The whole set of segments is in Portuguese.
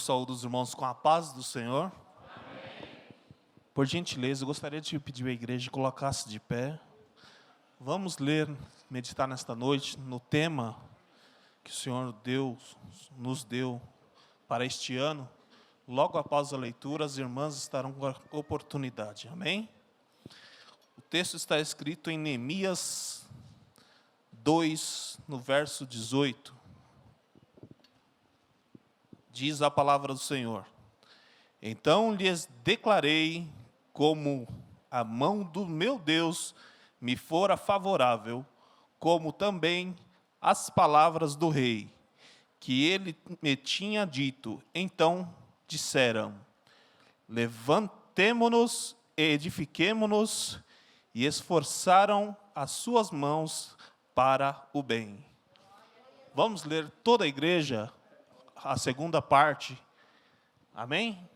saúdo os irmãos com a paz do Senhor. Amém. Por gentileza, eu gostaria de pedir à igreja que colocasse de pé. Vamos ler, meditar nesta noite no tema que o Senhor nos deu para este ano. Logo após a leitura, as irmãs estarão com a oportunidade. Amém? O texto está escrito em Neemias 2, no verso 18. Diz a palavra do Senhor: então lhes declarei como a mão do meu Deus me fora favorável, como também as palavras do rei, que ele me tinha dito. Então disseram: levantemo-nos e edifiquemo-nos, e esforçaram as suas mãos para o bem. Vamos ler toda a igreja, a segunda parte. Amém?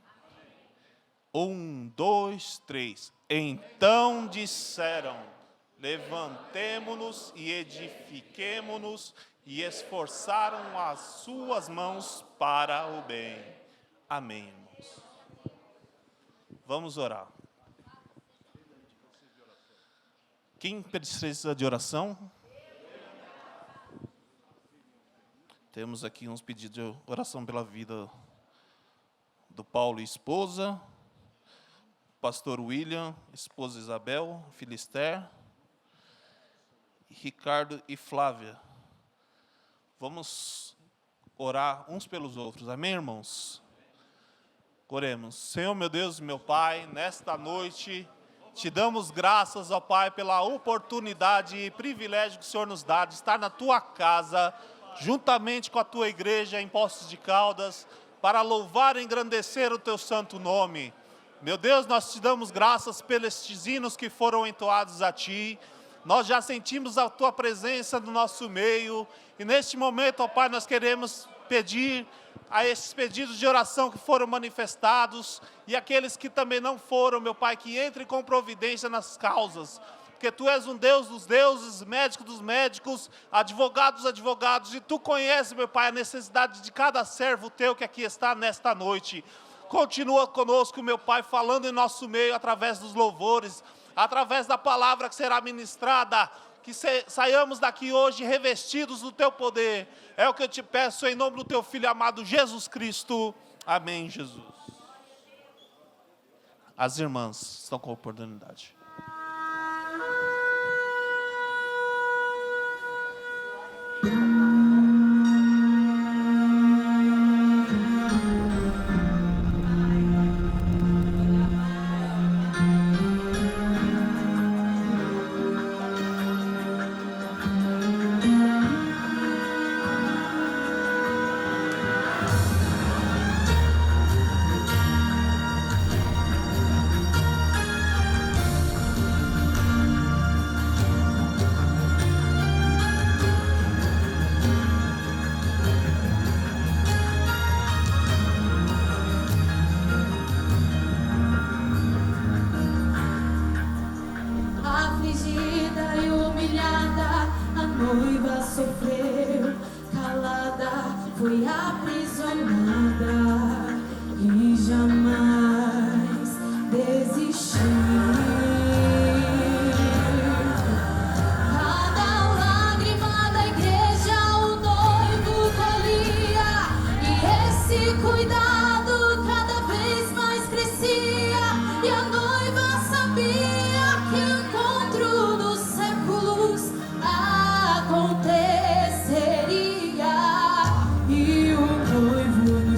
1, 2, 3. Então disseram: levantemo-nos e edifiquemo-nos, e esforçaram as suas mãos para o bem. Amém, irmãos. Vamos orar. Quem precisa de oração? Temos aqui uns pedidos de oração pela vida do Paulo e esposa, pastor William, esposa Isabel, filha Esther, Ricardo e Flávia. Vamos orar uns pelos outros, amém, irmãos? Oremos. Senhor, meu Deus e meu Pai, nesta noite te damos graças, ó Pai, pela oportunidade e privilégio que o Senhor nos dá de estar na tua casa, juntamente com a tua igreja em Poços de Caldas, para louvar e engrandecer o teu santo nome. Meu Deus, nós te damos graças pelos hinos que foram entoados a ti. Nós já sentimos a tua presença no nosso meio, e neste momento, ó Pai, nós queremos pedir a esses pedidos de oração que foram manifestados, e aqueles que também não foram, meu Pai, que entrem com providência nas causas, porque Tu és um Deus dos deuses, médico dos médicos, advogado dos advogados, e Tu conheces, meu Pai, a necessidade de cada servo Teu que aqui está nesta noite. Continua conosco, meu Pai, falando em nosso meio, através dos louvores, através da palavra que será ministrada, que saiamos daqui hoje revestidos do Teu poder. É o que eu te peço em nome do Teu Filho amado Jesus Cristo. Amém, Jesus. As irmãs estão com a oportunidade. E o noivo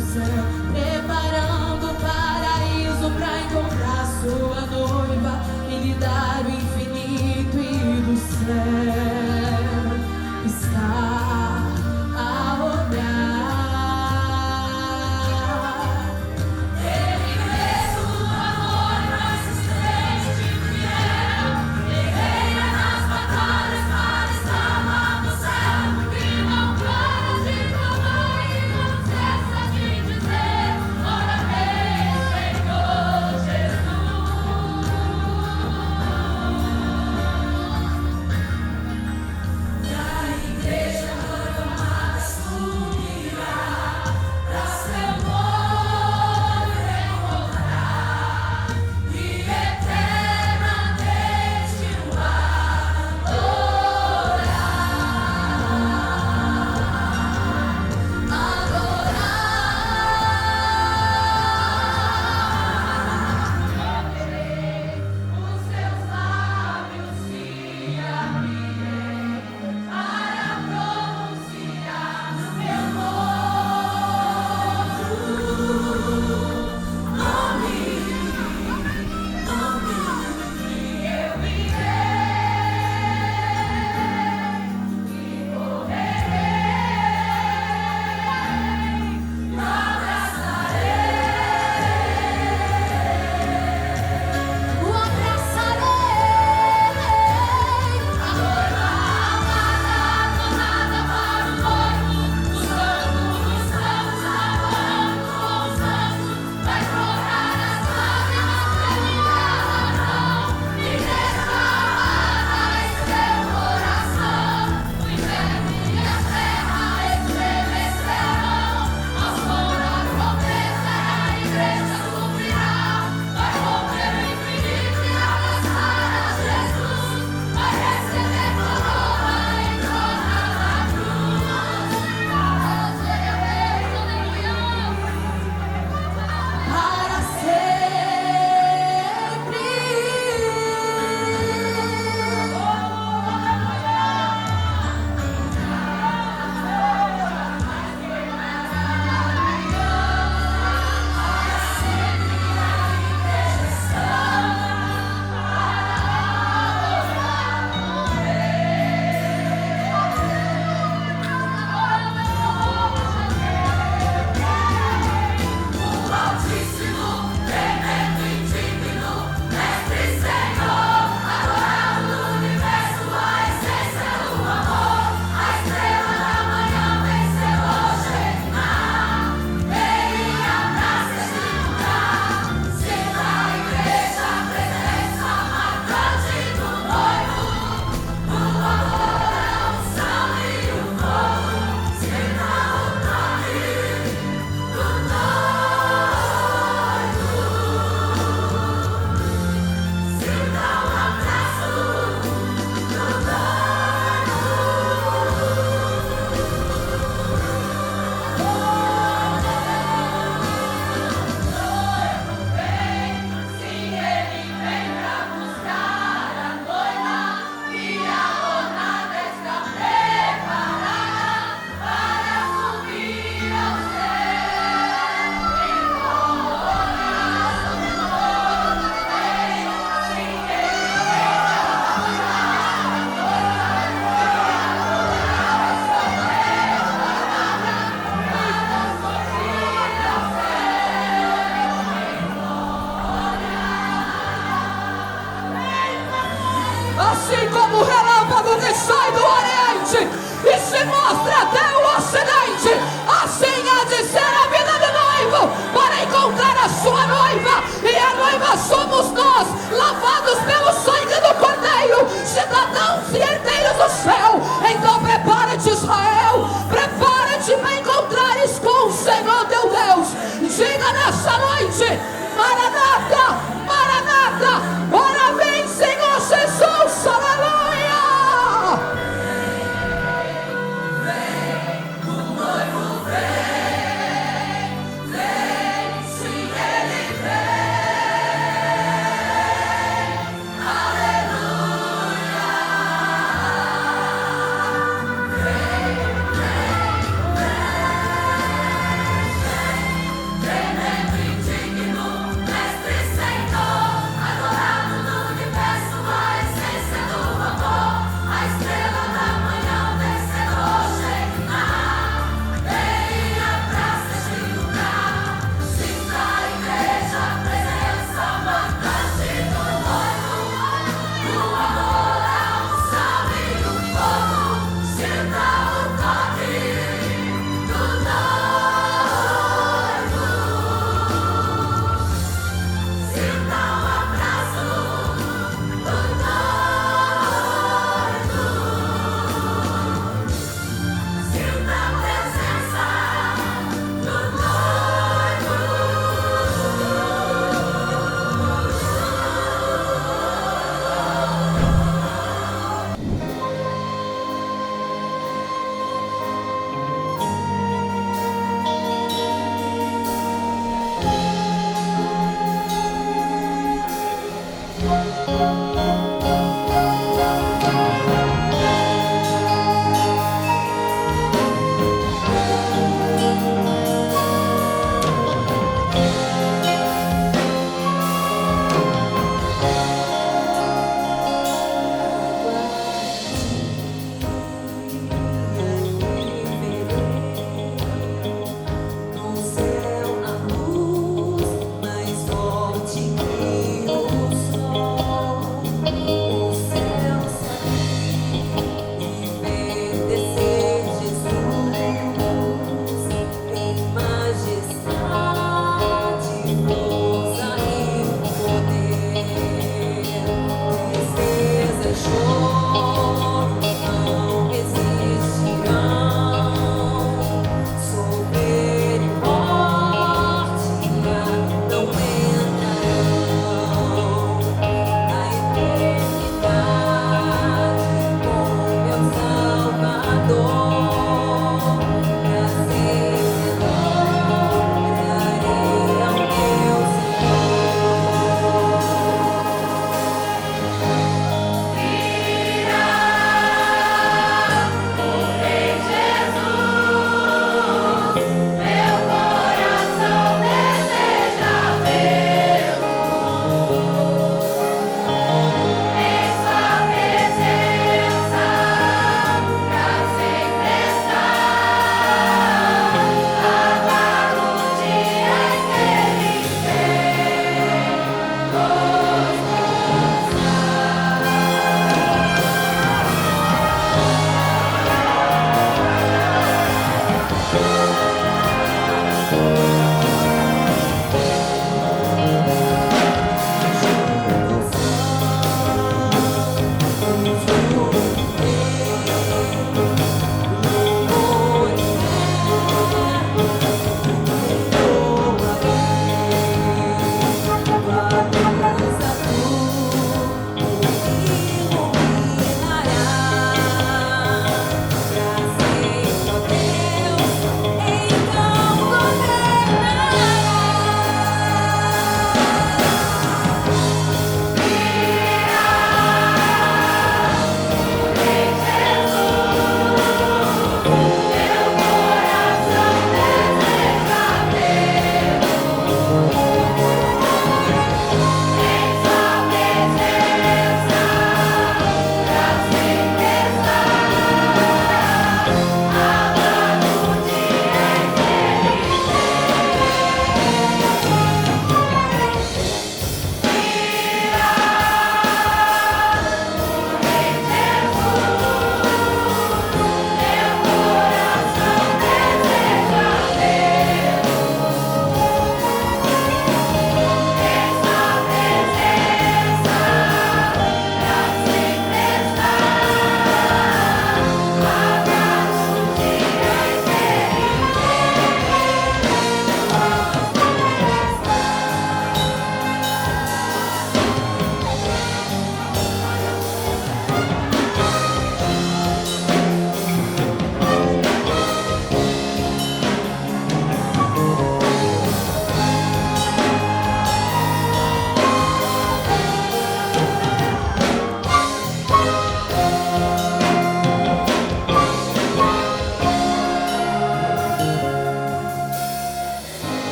sai do Oriente e se mostra até o Ocidente. Assim há de ser a vida do noivo para encontrar a sua noiva, e a noiva somos nós, lavados pelo sangue do Cordeiro, cidadãos e herdeiros do céu. Então prepara-te, Israel, prepara-te para encontrares com o Senhor teu Deus. Diga nessa noite: Maranata, Maranata, ora vem, Senhor Jesus, aleluia.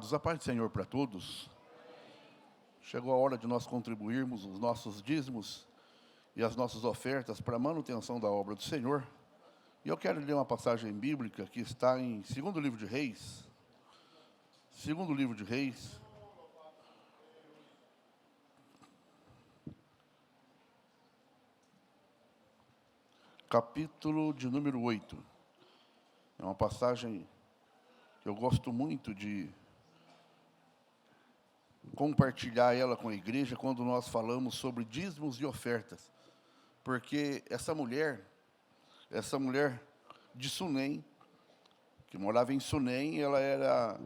Amados, a paz do Senhor para todos. Chegou a hora de nós contribuirmos os nossos dízimos e as nossas ofertas para a manutenção da obra do Senhor. E eu quero ler uma passagem bíblica que está em 2º livro de Reis. 2º livro de Reis. Capítulo de número 8. É uma passagem que eu gosto muito de compartilhar ela com a igreja quando nós falamos sobre dízimos e ofertas. Porque essa mulher de Sunem, que morava em Sunem, ela era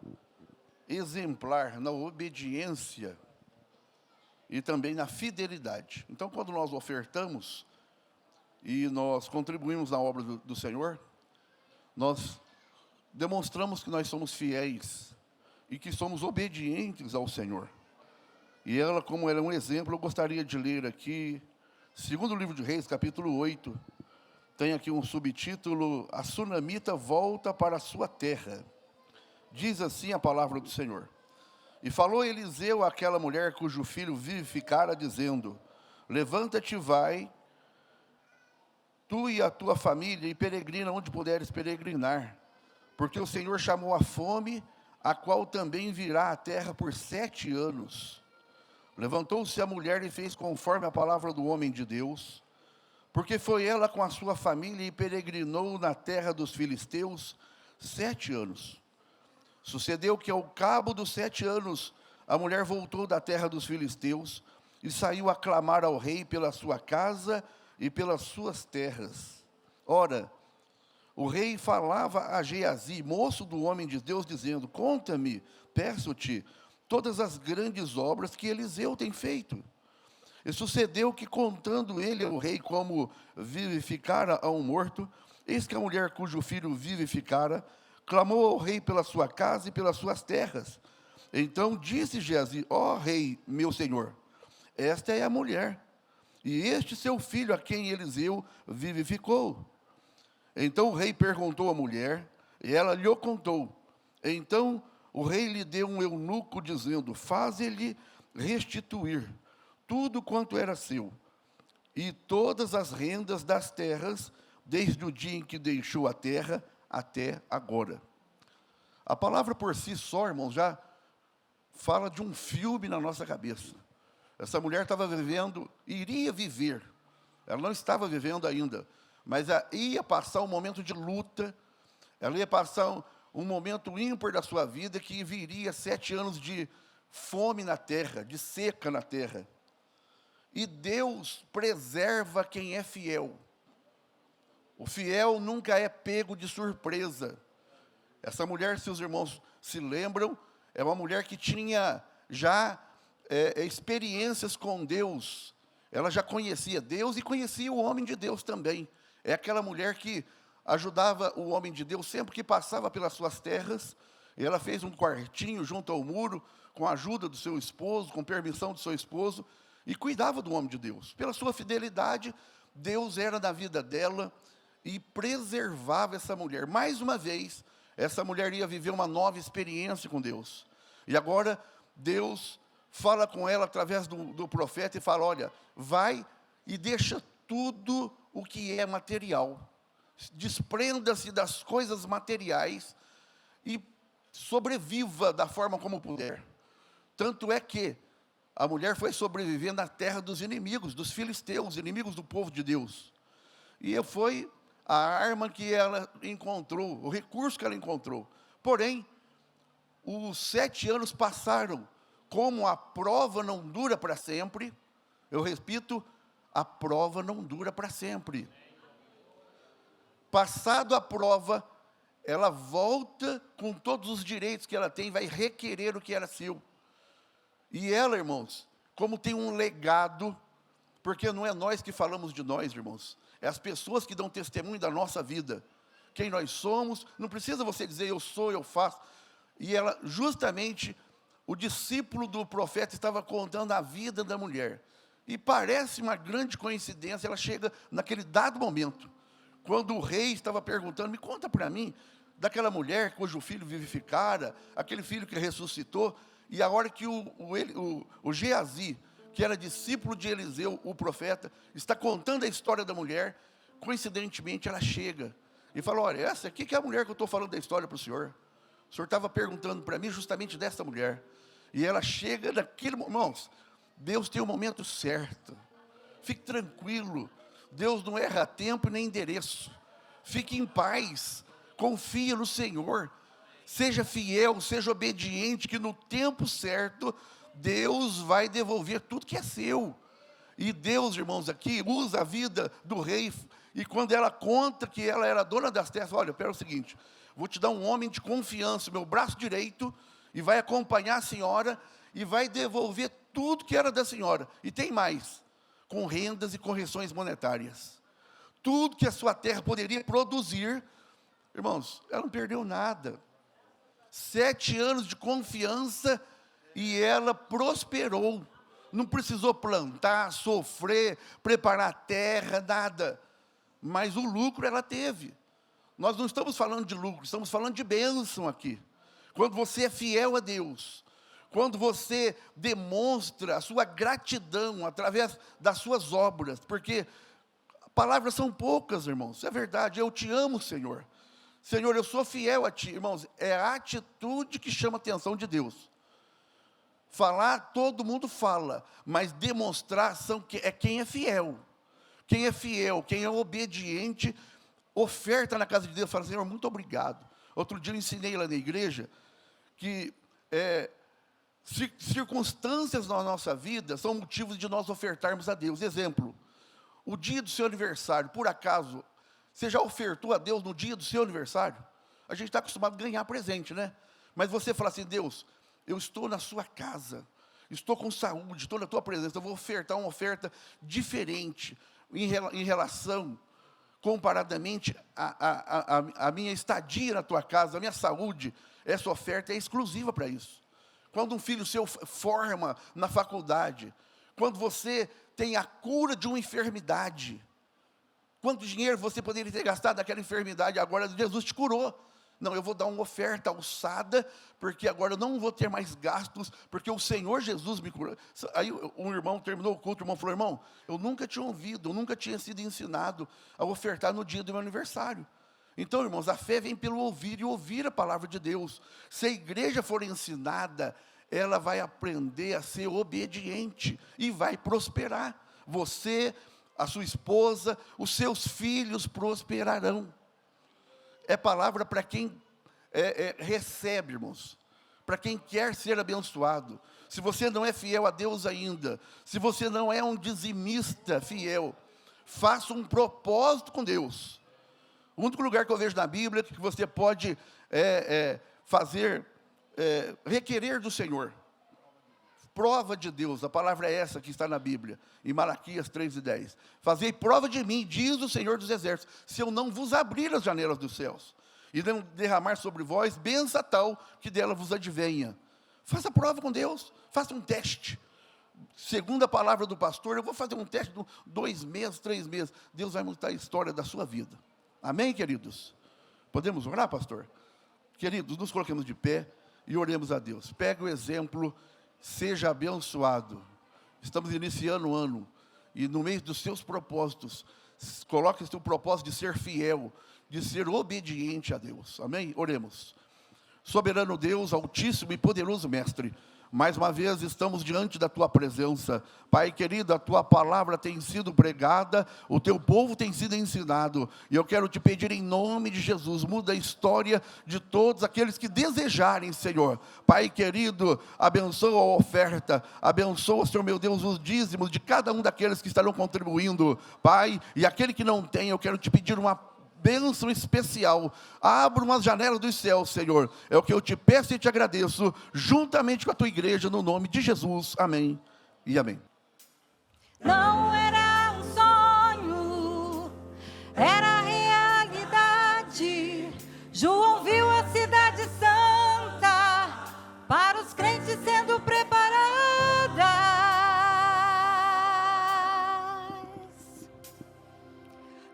exemplar na obediência e também na fidelidade. Então, quando nós ofertamos e nós contribuímos na obra do Senhor, nós demonstramos que nós somos fiéis e que somos obedientes ao Senhor. E ela, como ela é um exemplo, eu gostaria de ler aqui, 2º livro de Reis, capítulo 8, tem aqui um subtítulo: A Sunamita volta para a sua terra. Diz assim a palavra do Senhor: E falou Eliseu àquela mulher cujo filho vivificara, dizendo: Levanta-te e vai, tu e a tua família, e peregrina onde puderes peregrinar, porque o Senhor chamou a fome, a qual também virá à terra por 7 anos. Levantou-se a mulher e fez conforme a palavra do homem de Deus, porque foi ela com a sua família e peregrinou na terra dos filisteus 7 anos. Sucedeu que ao cabo dos 7 anos, a mulher voltou da terra dos filisteus e saiu a clamar ao rei pela sua casa e pelas suas terras. Ora, o rei falava a Geazi, moço do homem de Deus, dizendo: Conta-me, peço-te, todas as grandes obras que Eliseu tem feito. E sucedeu que, contando ele ao rei como vivificara a um morto, eis que a mulher cujo filho vivificara, clamou ao rei pela sua casa e pelas suas terras. Então disse Geazi: Ó rei, meu senhor, esta é a mulher, e este seu filho a quem Eliseu vivificou. Então o rei perguntou à mulher, e ela lhe o contou. Então o rei lhe deu um eunuco, dizendo: Faze-lhe restituir tudo quanto era seu, e todas as rendas das terras, desde o dia em que deixou a terra até agora. A palavra por si só, irmãos, já fala de um filme na nossa cabeça. Essa mulher estava vivendo, iria viver, ela não estava vivendo ainda, mas ia passar um momento de luta, ela ia passar um momento ímpar da sua vida, que viria 7 anos de fome na terra, de seca na terra. E Deus preserva quem é fiel. O fiel nunca é pego de surpresa. Essa mulher, se os irmãos se lembram, é uma mulher que tinha já experiências com Deus. Ela já conhecia Deus e conhecia o homem de Deus também. É aquela mulher que ajudava o homem de Deus sempre que passava pelas suas terras. Ela fez um quartinho junto ao muro, com a ajuda do seu esposo, com permissão do seu esposo, e cuidava do homem de Deus. Pela sua fidelidade, Deus era na vida dela e preservava essa mulher. Mais uma vez, essa mulher ia viver uma nova experiência com Deus. E agora, Deus fala com ela através do profeta e fala: olha, vai e deixa tudo o que é material. Desprenda-se das coisas materiais e sobreviva da forma como puder. Tanto é que a mulher foi sobreviver na terra dos inimigos, dos filisteus, inimigos do povo de Deus. E foi a arma que ela encontrou, o recurso que ela encontrou. Porém, os 7 anos passaram. Como a prova não dura para sempre, eu repito, a prova não dura para sempre. Passado a prova, ela volta com todos os direitos que ela tem, vai requerer o que era seu. E ela, irmãos, como tem um legado, porque não é nós que falamos de nós, irmãos, é as pessoas que dão testemunho da nossa vida, quem nós somos. Não precisa você dizer eu sou, eu faço. E ela, justamente, o discípulo do profeta estava contando a vida da mulher, e parece uma grande coincidência, ela chega naquele dado momento, quando o rei estava perguntando: me conta para mim, daquela mulher cujo filho vivificara, aquele filho que ressuscitou, e a hora que o Geazi, que era discípulo de Eliseu, o profeta, está contando a história da mulher, coincidentemente ela chega e fala: olha, essa aqui que é a mulher que eu estou falando da história para o senhor estava perguntando para mim justamente dessa mulher, e ela chega naquele momento. Irmãos, Deus tem o momento certo, fique tranquilo, Deus não erra tempo nem endereço, fique em paz, confie no Senhor, seja fiel, seja obediente, que no tempo certo, Deus vai devolver tudo que é seu. E Deus, irmãos, aqui usa a vida do rei, e quando ela conta que ela era dona das terras, olha, pera o seguinte, vou te dar um homem de confiança, meu braço direito, e vai acompanhar a senhora, e vai devolver tudo que era da senhora, e tem mais, com rendas e correções monetárias, tudo que a sua terra poderia produzir. Irmãos, ela não perdeu nada, 7 anos de confiança, e ela prosperou, não precisou plantar, sofrer, preparar a terra, nada, mas o lucro ela teve. Nós não estamos falando de lucro, estamos falando de bênção aqui. Quando você é fiel a Deus, quando você demonstra a sua gratidão através das suas obras, porque palavras são poucas, irmãos, é verdade, eu te amo, Senhor. Senhor, eu sou fiel a Ti. Irmãos, é a atitude que chama a atenção de Deus. Falar, todo mundo fala, mas demonstrar é quem é fiel. Quem é fiel, quem é obediente, oferta na casa de Deus, fala: Senhor, muito obrigado. Outro dia eu ensinei lá na igreja, que circunstâncias na nossa vida são motivos de nós ofertarmos a Deus. Exemplo, o dia do seu aniversário, por acaso, você já ofertou a Deus no dia do seu aniversário? A gente está acostumado a ganhar presente, né? Mas você fala assim: Deus, eu estou na sua casa, estou com saúde, estou na tua presença, eu vou ofertar uma oferta diferente, em relação, comparadamente, a minha estadia na tua casa, a minha saúde. Essa oferta é exclusiva para isso. Quando um filho seu forma na faculdade, quando você tem a cura de uma enfermidade, quanto dinheiro você poderia ter gastado naquela enfermidade, agora Jesus te curou. Não, eu vou dar uma oferta alçada, porque agora eu não vou ter mais gastos, porque o Senhor Jesus me curou. Aí um irmão terminou o culto, o irmão falou: irmão, eu nunca tinha ouvido, eu nunca tinha sido ensinado a ofertar no dia do meu aniversário. Então, irmãos, a fé vem pelo ouvir, e ouvir a palavra de Deus. Se a igreja for ensinada, ela vai aprender a ser obediente, e vai prosperar. Você, a sua esposa, os seus filhos prosperarão. É palavra para quem recebe, irmãos, para quem quer ser abençoado. Se você não é fiel a Deus ainda, se você não é um dizimista fiel, faça um propósito com Deus. O único lugar que eu vejo na Bíblia que você pode requerer do Senhor, prova de Deus, a palavra é essa que está na Bíblia, em Malaquias 3:10. Fazei prova de mim, diz o Senhor dos Exércitos, se eu não vos abrir as janelas dos céus, e não derramar sobre vós bênção tal, que dela vos advenha. Faça prova com Deus, faça um teste. Segundo a palavra do pastor, eu vou fazer um teste de 2 meses, 3 meses. Deus vai mudar a história da sua vida. Amém, queridos? Podemos orar, pastor? Queridos, nos coloquemos de pé e oremos a Deus. Pega o exemplo, seja abençoado. Estamos iniciando o ano, e no meio dos seus propósitos, coloque o seu propósito de ser fiel, de ser obediente a Deus. Amém? Oremos. Soberano Deus, altíssimo e poderoso Mestre, mais uma vez estamos diante da Tua presença. Pai querido, a Tua palavra tem sido pregada, o Teu povo tem sido ensinado, e eu quero Te pedir em nome de Jesus, muda a história de todos aqueles que desejarem, Senhor. Pai querido, abençoa a oferta, abençoa, Senhor meu Deus, os dízimos de cada um daqueles que estarão contribuindo, Pai, e aquele que não tem, eu quero Te pedir uma bênção especial. Abra umas janelas dos céus, Senhor. É o que eu te peço e te agradeço, juntamente com a tua igreja, no nome de Jesus. Amém e amém. Não era um sonho, era realidade. João viu a cidade santa para os crentes sendo preparadas.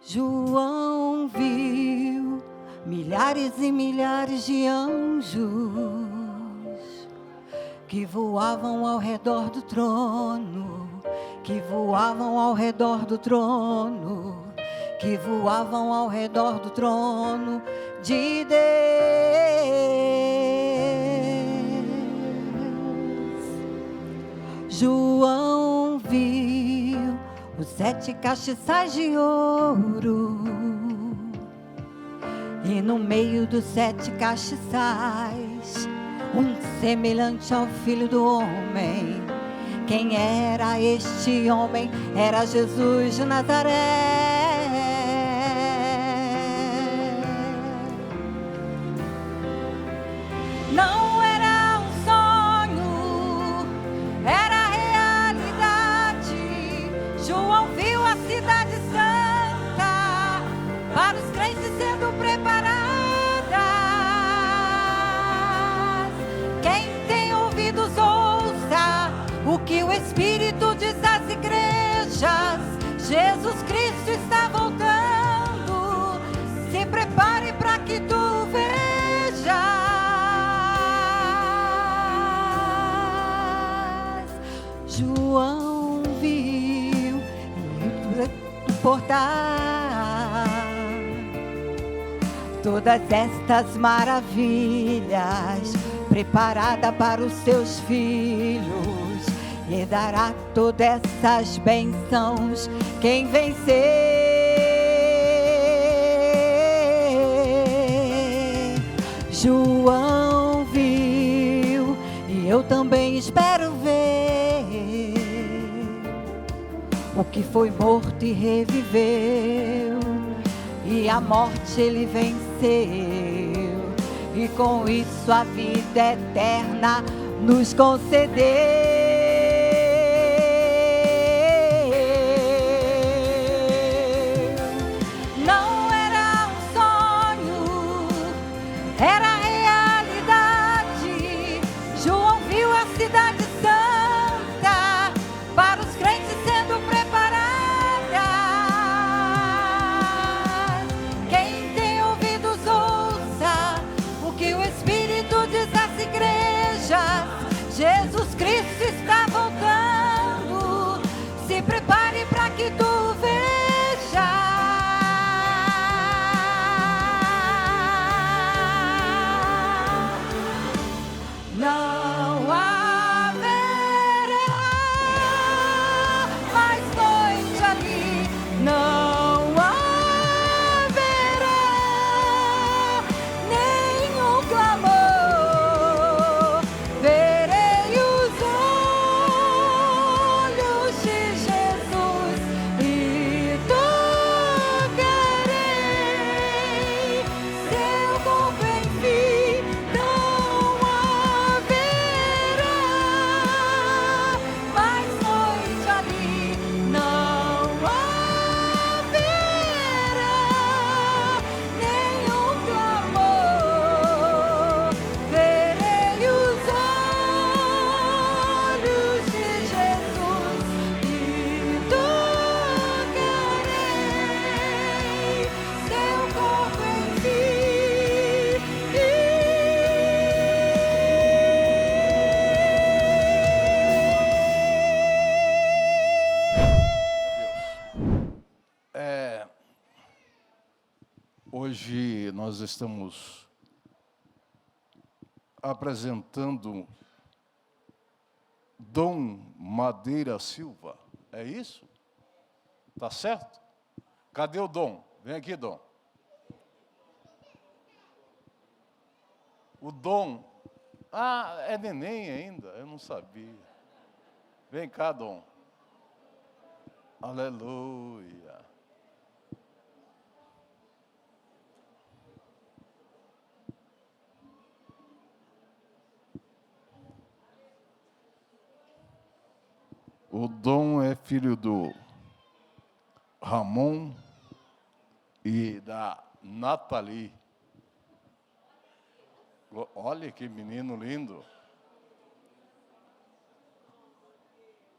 João viu milhares milhares e milhares de anjos que voavam ao redor do trono, que voavam ao redor do trono, que voavam ao redor do trono de Deus. João viu os 7 castiçais de ouro, e no meio dos 7 castiçais, um semelhante ao Filho do Homem. Quem era este homem? Era Jesus de Nazaré. Não era um sonho, era realidade. João viu a cidade santa para os crentes sendo preparadas. Quem tem ouvidos ouça o que o Espírito diz às igrejas. Jesus Cristo está voltando. Se prepare para que tu vejas. João viu no portal todas estas maravilhas, preparada para os seus filhos, e dará todas essas bênçãos quem vencer. João viu, e eu também espero ver, o que foi morto e reviveu, e a morte ele venceu, e com isso a vida eterna nos concedeu. Não era um sonho, era realidade. João viu a cidade santa para os crentes sendo preparadas. Quem tem ouvidos ouça o que o Espírito diz às igrejas. Jesus Cristo está voltando. Se prepare para que tu vejas. Não haverá mais noite ali. Não haverá nenhum clamor. Verei os olhos de Jesus e tocarei seu corpo, enfim. Não haverá mais noite ali. Não haverá nenhum clamor. Verei os olhos de Jesus e tocarei seu corpo, Hoje nós estamos apresentando Dom Madeira Silva, é isso? Tá certo? Cadê o Dom? Vem aqui, Dom. O Dom, é neném ainda, eu não sabia. Vem cá, Dom. Aleluia. O Dom é filho do Ramon e da Nathalie. Olha que menino lindo.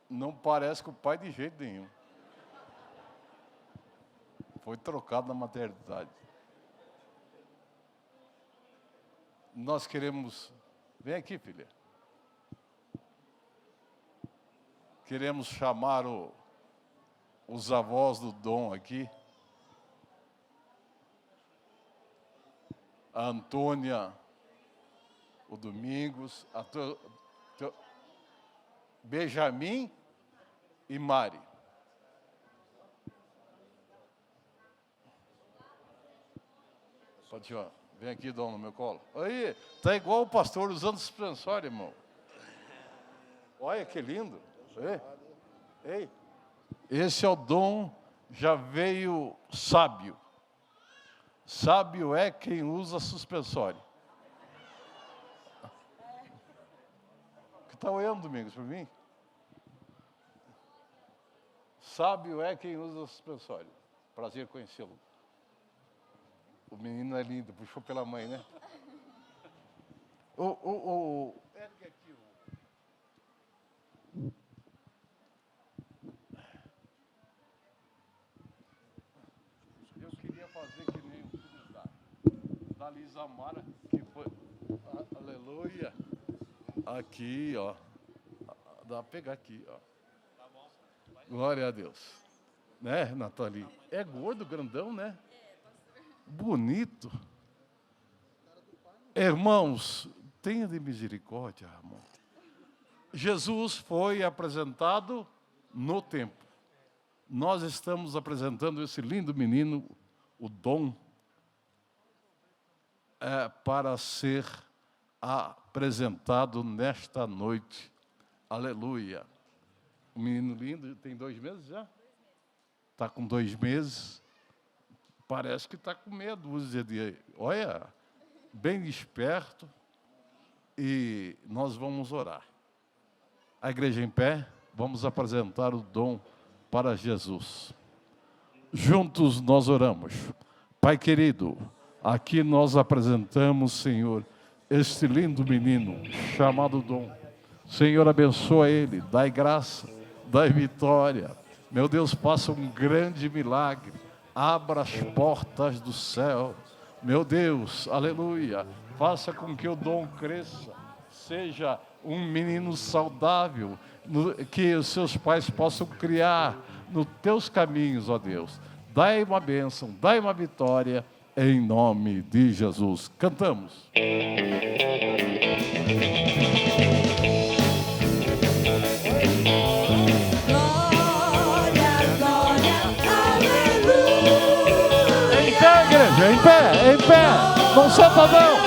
Não parece com o pai de jeito nenhum. Foi trocado na maternidade. nós queremos... Vem aqui, filha. Queremos chamar os avós do Dom aqui. A Antônia, o Domingos, Benjamin e Mari. Pode ir, vem aqui, Dom, no meu colo. Aí, tá igual o pastor usando suspensório, irmão. Olha que lindo. Ei. Esse é o Dom, já veio sábio. Sábio é quem usa suspensório. Que está olhando, Domingos, para mim? Sábio é quem usa suspensório. Prazer conhecê-lo. O menino é lindo, puxou pela mãe, né? Ergue aqui. Eu queria fazer que nem o filho da Lisa Mara, que foi... Aleluia. Aqui, ó. Dá para pegar aqui, ó. Glória a Deus. Né, Nathalie? É gordo, grandão, né? Bonito. Irmãos, tenha de misericórdia, irmão. Jesus foi apresentado no templo. Nós estamos apresentando esse lindo menino, o Dom, para ser apresentado nesta noite. Aleluia. O menino lindo, tem 2 meses já? Está com 2 meses. Parece que está com meia dúzia de... Olha, bem esperto. E nós vamos orar. A igreja em pé, vamos apresentar o Dom para Jesus. Juntos nós oramos. Pai querido, aqui nós apresentamos, Senhor, este lindo menino chamado Dom. Senhor, abençoa ele, dai graça, dai vitória. Meu Deus, faça um grande milagre. Abra as portas do céu. Meu Deus, aleluia. Faça com que o Dom cresça. Seja um menino saudável, que os seus pais possam criar nos teus caminhos, ó Deus. Dai uma bênção, dai uma vitória, em nome de Jesus. Cantamos. Em pé, não senta não.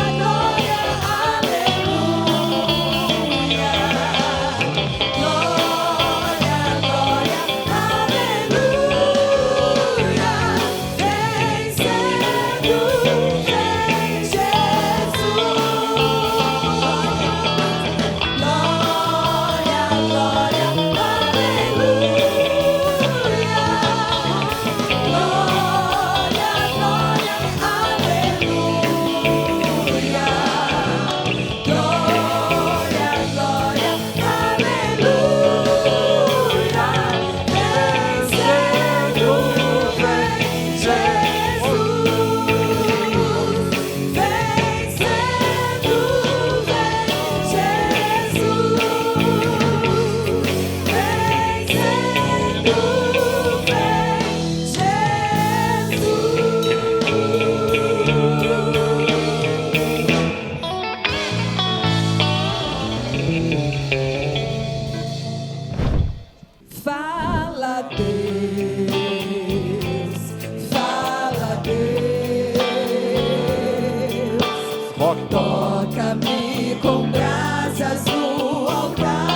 Toca-me com brasas no altar.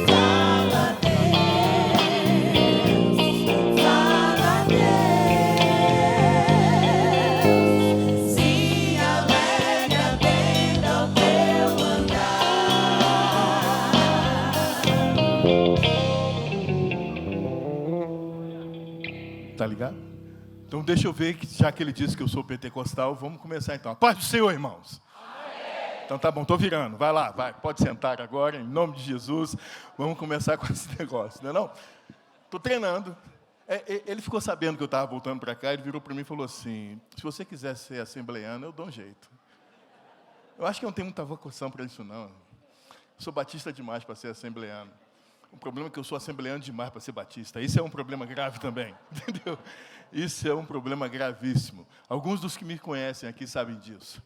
Fala, Deus. Fala, Deus. Se alegra, atenda ao teu mandar. Tá ligado? Então deixa eu ver, que já que ele disse que eu sou pentecostal, vamos começar então. A paz do Senhor, irmãos. Amém. Então tá bom, estou virando. Vai lá, vai, pode sentar agora, em nome de Jesus. Vamos começar com esse negócio, não é não? Estou treinando. Ele ficou sabendo que eu estava voltando para cá, ele virou para mim e falou assim, se você quiser ser assembleiano, eu dou um jeito. Eu acho que eu não tenho muita vocação para isso, não. Eu sou batista demais para ser assembleiano. O problema é que eu sou assembleiano demais para ser batista. Isso é um problema grave também, entendeu? Isso é um problema gravíssimo. Alguns dos que me conhecem aqui sabem disso.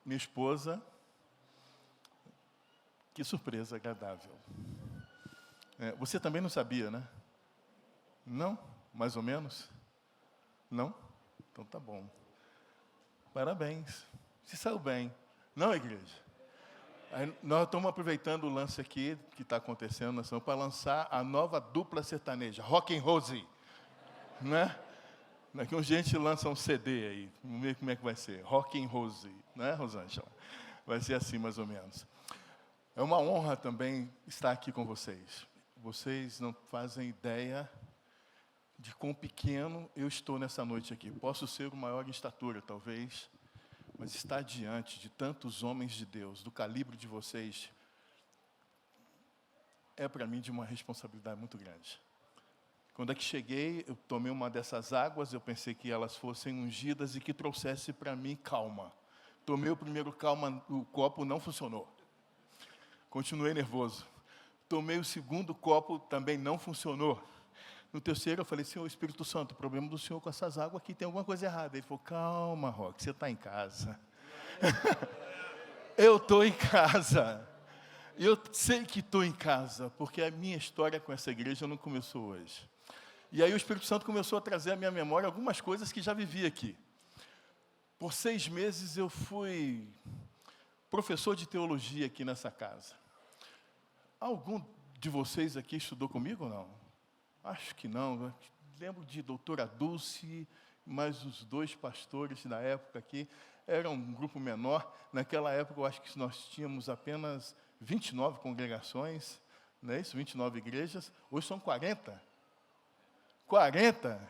Minha esposa, que surpresa agradável. Você também não sabia, né? Não? Mais ou menos? Não? Então tá bom. Parabéns. Se saiu bem. Não, igreja? Aí, nós estamos aproveitando o lance aqui que está acontecendo, nós estamos para lançar a nova dupla sertaneja, Rock and Rose. Né? Daqui uns gente lança um CD aí. Vamos ver como é que vai ser. Rock and Rose. Né, Rosângela? Vai ser assim, mais ou menos. É uma honra também estar aqui com vocês. Vocês não fazem ideia de quão pequeno eu estou nessa noite aqui. Posso ser o maior em estatura, talvez, mas estar diante de tantos homens de Deus, do calibre de vocês, é para mim de uma responsabilidade muito grande. Quando é que cheguei, eu tomei uma dessas águas, eu pensei que elas fossem ungidas e que trouxesse para mim calma. Tomei o primeiro calma, o copo não funcionou. Continuei nervoso. Tomei o segundo copo, também não funcionou. No terceiro, eu falei, Senhor, Espírito Santo, o problema do Senhor com essas águas aqui tem alguma coisa errada. Ele falou, calma, Roque, você está em casa. Eu estou em casa. Eu sei que estou em casa, porque a minha história com essa igreja não começou hoje. E aí o Espírito Santo começou a trazer à minha memória algumas coisas que já vivi aqui. Por 6 meses eu fui professor de teologia aqui nessa casa. Algum de vocês aqui estudou comigo ou não? Acho que não. Eu lembro de doutora Dulce, mas os 2 pastores da época aqui, era um grupo menor. Naquela época, eu acho que nós tínhamos apenas 29 congregações, não é isso? 29 igrejas. Hoje são 40. 40?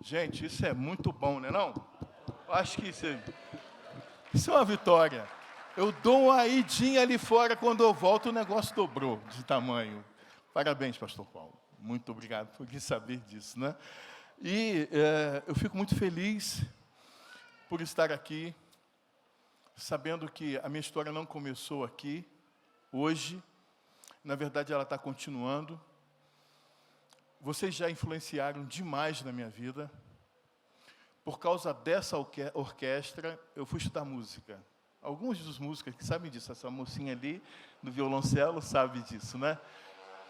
Gente, isso é muito bom, não é não? Eu acho que isso é uma vitória. Eu dou uma idinha ali fora, quando eu volto, o negócio dobrou de tamanho. Parabéns, pastor Paulo. Muito obrigado por saber disso, né? E eu fico muito feliz por estar aqui, sabendo que a minha história não começou aqui, hoje. Na verdade, ela está continuando. Vocês já influenciaram demais na minha vida. Por causa dessa orquestra, eu fui estudar música. Alguns dos músicos que sabem disso, essa mocinha ali, do violoncelo, sabe disso, né?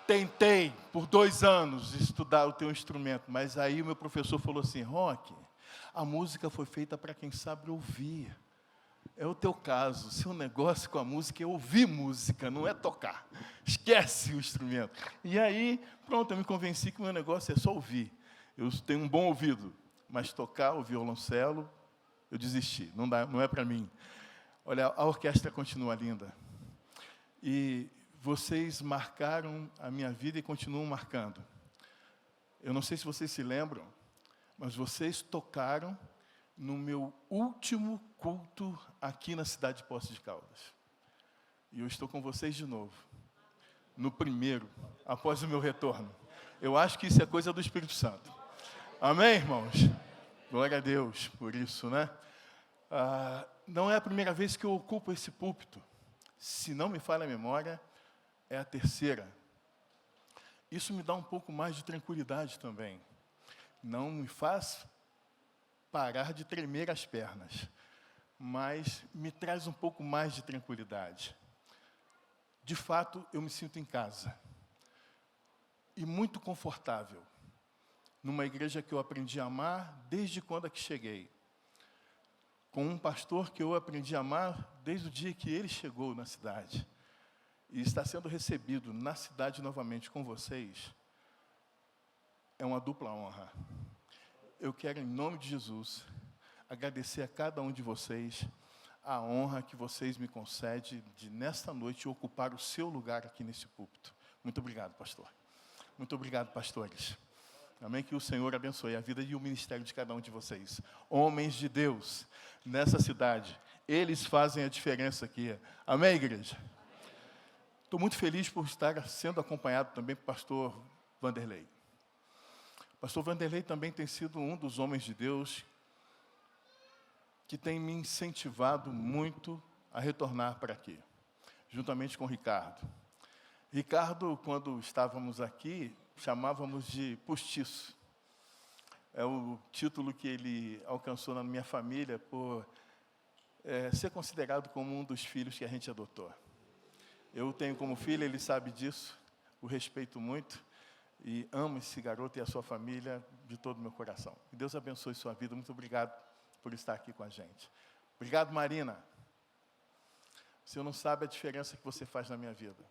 Tentei, por 2 anos, estudar o teu instrumento, mas aí o meu professor falou assim, Roque, a música foi feita para quem sabe ouvir. É o teu caso, seu negócio com a música é ouvir música, não é tocar. Esquece o instrumento. E aí, pronto, eu me convenci que o meu negócio é só ouvir. Eu tenho um bom ouvido, mas tocar o violoncelo, eu desisti, não é para mim. Olha, a orquestra continua linda. E vocês marcaram a minha vida e continuam marcando. Eu não sei se vocês se lembram, mas vocês tocaram no meu último culto aqui na cidade de Poços de Caldas. E eu estou com vocês de novo, no primeiro, após o meu retorno. Eu acho que isso é coisa do Espírito Santo. Amém, irmãos? Glória a Deus por isso, né? Não é a primeira vez que eu ocupo esse púlpito. Se não me falha a memória, é a 3ª. Isso me dá um pouco mais de tranquilidade também. Não me faz parar de tremer as pernas, mas me traz um pouco mais de tranquilidade. De fato, eu me sinto em casa. E muito confortável. Numa igreja que eu aprendi a amar desde quando é que cheguei. Com um pastor que eu aprendi a amar desde o dia que ele chegou na cidade. E está sendo recebido na cidade novamente com vocês, é uma dupla honra. Eu quero, em nome de Jesus, agradecer a cada um de vocês a honra que vocês me concedem de, nesta noite, ocupar o seu lugar aqui nesse púlpito. Muito obrigado, pastor. Muito obrigado, pastores. Amém? Que o Senhor abençoe a vida e o ministério de cada um de vocês. Homens de Deus, nessa cidade, eles fazem a diferença aqui. Amém, igreja? Estou muito feliz por estar sendo acompanhado também pelo pastor Vanderlei. Pastor Vanderlei também tem sido um dos homens de Deus que tem me incentivado muito a retornar para aqui, juntamente com o Ricardo. Ricardo, quando estávamos aqui, chamávamos de postiço. É o título que ele alcançou na minha família por ser considerado como um dos filhos que a gente adotou. Eu o tenho como filho, ele sabe disso, o respeito muito e amo esse garoto e a sua família de todo o meu coração. Que Deus abençoe sua vida. Muito obrigado por estar aqui com a gente. Obrigado, Marina. Você não sabe a diferença que você faz na minha vida.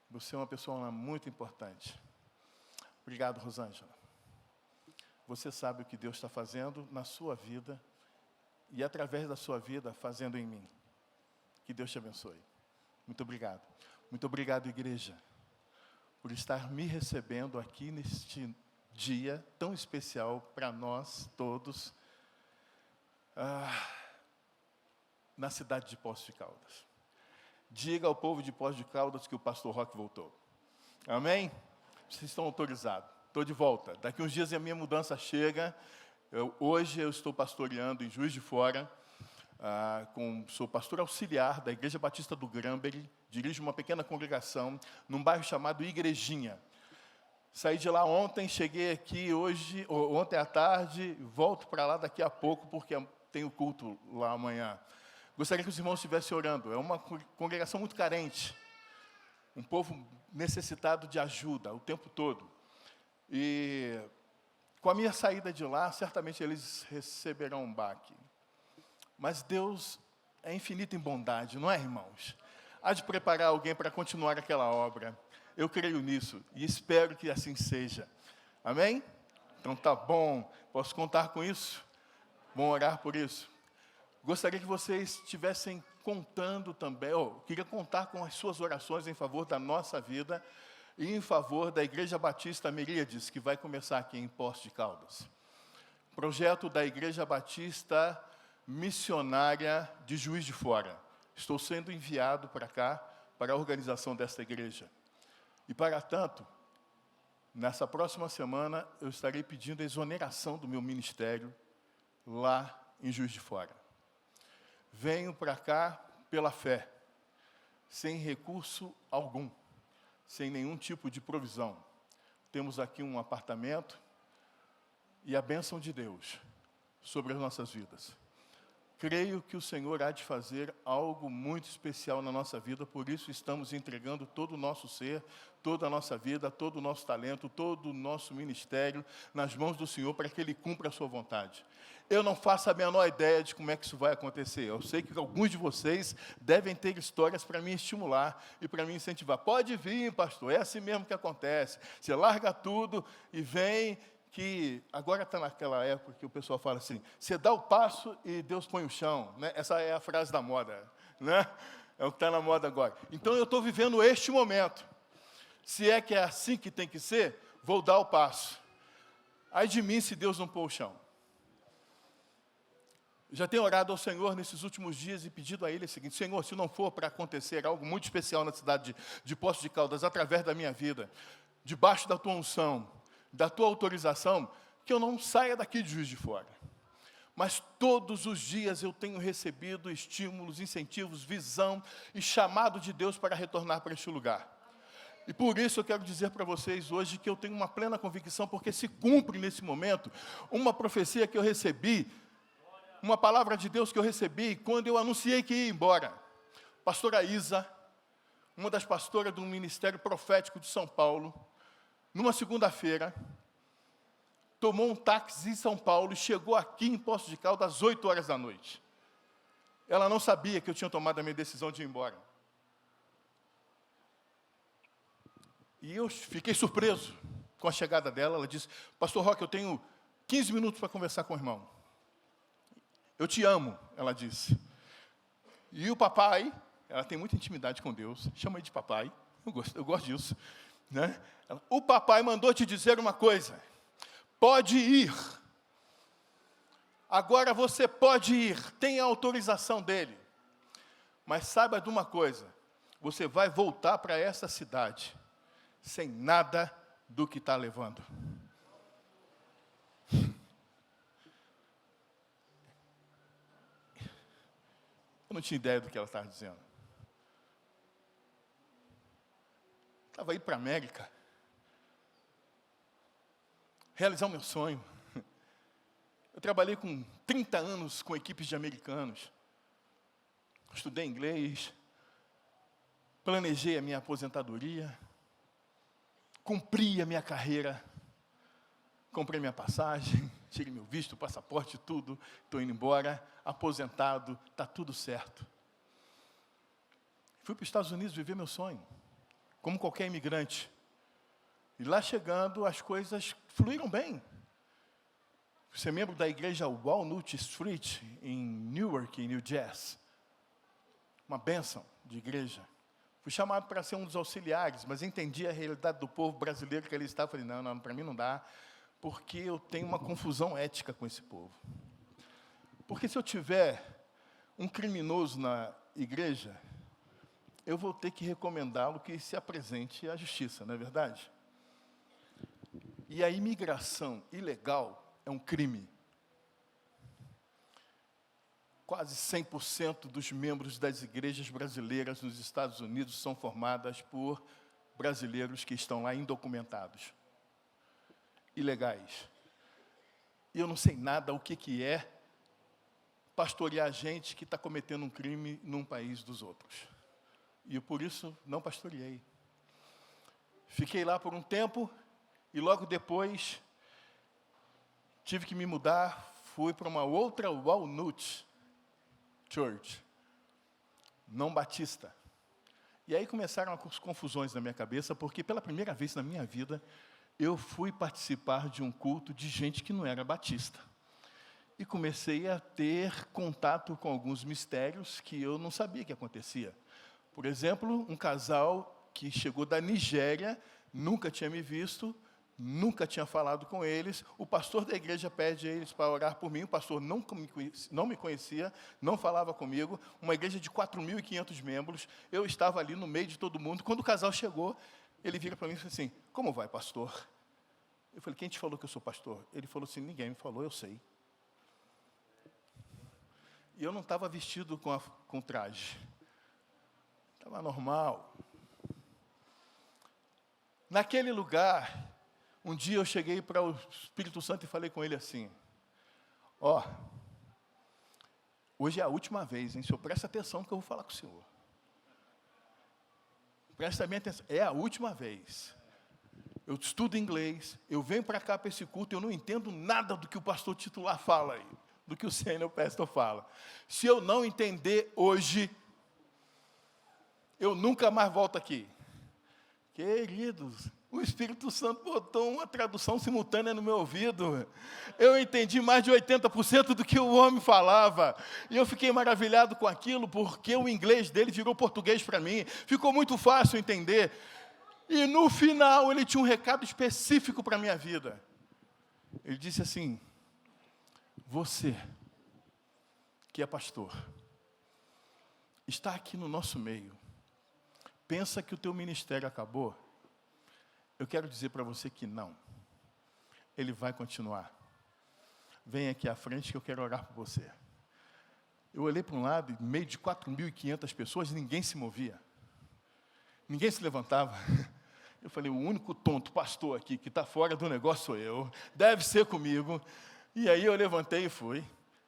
Você é uma pessoa muito importante. Obrigado, Rosângela. Você sabe o que Deus está fazendo na sua vida e, através da sua vida, fazendo em mim. Que Deus te abençoe. Muito obrigado. Muito obrigado, igreja, por estar me recebendo aqui neste dia tão especial para nós todos, na cidade de Poços de Caldas. Diga ao povo de Poços de Caldas que o pastor Roque voltou. Amém? Vocês estão autorizados. Estou de volta. Daqui uns dias a minha mudança chega. Hoje eu estou pastoreando em Juiz de Fora. Sou pastor auxiliar da Igreja Batista do Granbury. Dirijo uma pequena congregação num bairro chamado Igrejinha. Saí de lá ontem, cheguei aqui ontem à tarde, volto para lá daqui a pouco, porque tenho culto lá amanhã. Gostaria que os irmãos estivessem orando. É uma congregação muito carente. Um povo necessitado de ajuda o tempo todo. E com a minha saída de lá, certamente eles receberão um baque. Mas Deus é infinito em bondade, não é, irmãos? Há de preparar alguém para continuar aquela obra. Eu creio nisso e espero que assim seja. Amém? Então tá bom. Posso contar com isso? Vamos orar por isso. Gostaria que vocês estivessem contando também, queria contar com as suas orações em favor da nossa vida e em favor da Igreja Batista Miríades, que vai começar aqui em Poços de Caldas. Projeto da Igreja Batista Missionária de Juiz de Fora. Estou sendo enviado para cá, para a organização desta igreja. E, para tanto, nessa próxima semana, eu estarei pedindo a exoneração do meu ministério lá em Juiz de Fora. Venho para cá pela fé, sem recurso algum, sem nenhum tipo de provisão. Temos aqui um apartamento e a bênção de Deus sobre as nossas vidas. Creio que o Senhor há de fazer algo muito especial na nossa vida, por isso estamos entregando todo o nosso ser, toda a nossa vida, todo o nosso talento, todo o nosso ministério nas mãos do Senhor para que Ele cumpra a sua vontade. Eu não faço a menor ideia de como é que isso vai acontecer. Eu sei que alguns de vocês devem ter histórias para me estimular e para me incentivar. Pode vir, pastor, é assim mesmo que acontece. Você larga tudo e vem, que agora está naquela época que o pessoal fala assim, você dá o passo e Deus põe o chão. Né? Essa é a frase da moda. Né? É o que está na moda agora. Então, eu estou vivendo este momento. Se é que é assim que tem que ser, vou dar o passo. Ai de mim se Deus não pôr o chão. Já tenho orado ao Senhor nesses últimos dias e pedido a Ele o seguinte, Senhor, se não for para acontecer algo muito especial na cidade de Poços de Caldas, através da minha vida, debaixo da Tua unção, da Tua autorização, que eu não saia daqui de Juiz de Fora. Mas todos os dias eu tenho recebido estímulos, incentivos, visão e chamado de Deus para retornar para este lugar. E por isso eu quero dizer para vocês hoje que eu tenho uma plena convicção, porque se cumpre nesse momento uma profecia que eu recebi, uma palavra de Deus que eu recebi quando eu anunciei que ia embora. Pastora Isa, uma das pastoras do Ministério Profético de São Paulo, numa segunda-feira, tomou um táxi em São Paulo e chegou aqui em Poços de Caldas às 8 horas da noite. Ela não sabia que eu tinha tomado a minha decisão de ir embora. E eu fiquei surpreso com a chegada dela. Ela disse, pastor Roque, eu tenho 15 minutos para conversar com o irmão. Eu te amo, ela disse. E o papai, ela tem muita intimidade com Deus, chama ele de papai, eu gosto disso. Né? O papai mandou te dizer uma coisa, pode ir. Agora você pode ir, tem a autorização dele. Mas saiba de uma coisa, você vai voltar para essa cidade sem nada do que está levando. não tinha ideia do que ela estava dizendo. Estava indo para a América, realizar o meu sonho. Eu trabalhei com 30 anos com equipes de americanos. Estudei inglês, planejei a minha aposentadoria, cumpri a minha carreira, comprei minha passagem, tirei meu visto, passaporte, tudo, estou indo embora, aposentado, está tudo certo. Fui para os Estados Unidos viver meu sonho, como qualquer imigrante. E lá chegando, as coisas fluíram bem. Ser membro da igreja Walnut Street, em Newark, em New Jersey. Uma bênção de igreja. Fui chamado para ser um dos auxiliares, mas entendi a realidade do povo brasileiro que ali estava. Falei, não, para mim não dá, porque eu tenho uma confusão ética com esse povo. Porque se eu tiver um criminoso na igreja, eu vou ter que recomendá-lo que se apresente à justiça, não é verdade? E a imigração ilegal é um crime. Quase 100% dos membros das igrejas brasileiras nos Estados Unidos são formadas por brasileiros que estão lá indocumentados, ilegais. E eu não sei nada o que é pastorear gente que está cometendo um crime num país dos outros. E eu, por isso, não pastoreei. Fiquei lá por um tempo e logo depois tive que me mudar, fui para uma outra Walnut Church, não batista. E aí começaram as confusões na minha cabeça, porque pela primeira vez na minha vida, eu fui participar de um culto de gente que não era batista. E comecei a ter contato com alguns mistérios que eu não sabia que acontecia. Por exemplo, um casal que chegou da Nigéria, nunca tinha me visto, nunca tinha falado com eles. O pastor da igreja pede a eles para orar por mim. O pastor não me conhecia, não falava comigo. Uma igreja de 4.500 membros. Eu estava ali no meio de todo mundo. Quando o casal chegou, ele vira para mim e falou assim, como vai, pastor? Eu falei, quem te falou que eu sou pastor? Ele falou assim, ninguém me falou, eu sei. E eu não estava vestido com traje. Estava normal. Naquele lugar, um dia eu cheguei para o Espírito Santo e falei com ele assim, hoje é a última vez, hein? O senhor presta atenção que eu vou falar com o senhor. Presta bem atenção, é a última vez. Eu estudo inglês, eu venho para cá para esse culto, eu não entendo nada do que o pastor titular fala aí, do que o senior pastor fala. Se eu não entender hoje, eu nunca mais volto aqui. Queridos, o Espírito Santo botou uma tradução simultânea no meu ouvido. Eu entendi mais de 80% do que o homem falava. E eu fiquei maravilhado com aquilo, porque o inglês dele virou português para mim. Ficou muito fácil entender. E no final, ele tinha um recado específico para a minha vida. Ele disse assim, você, que é pastor, está aqui no nosso meio. Pensa que o teu ministério acabou? Eu quero dizer para você que não. Ele vai continuar. Vem aqui à frente que eu quero orar por você. Eu olhei para um lado, e meio de 4.500 pessoas, ninguém se movia. Ninguém se levantava. Eu falei, o único tonto pastor aqui que está fora do negócio sou eu. Deve ser comigo. E aí eu levantei e fui.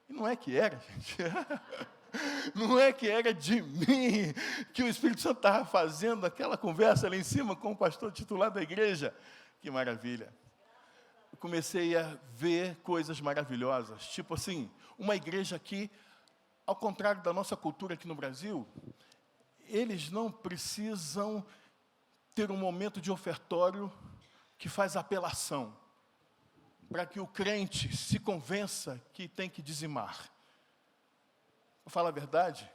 E não é que era, gente. Não é que era de mim que o Espírito Santo estava fazendo aquela conversa lá em cima com o pastor titular da igreja. Que maravilha. Eu comecei a ver coisas maravilhosas. Tipo assim, uma igreja aqui, ao contrário da nossa cultura aqui no Brasil, eles não precisam ter um momento de ofertório que faz apelação, para que o crente se convença que tem que dizimar. Para falar a verdade,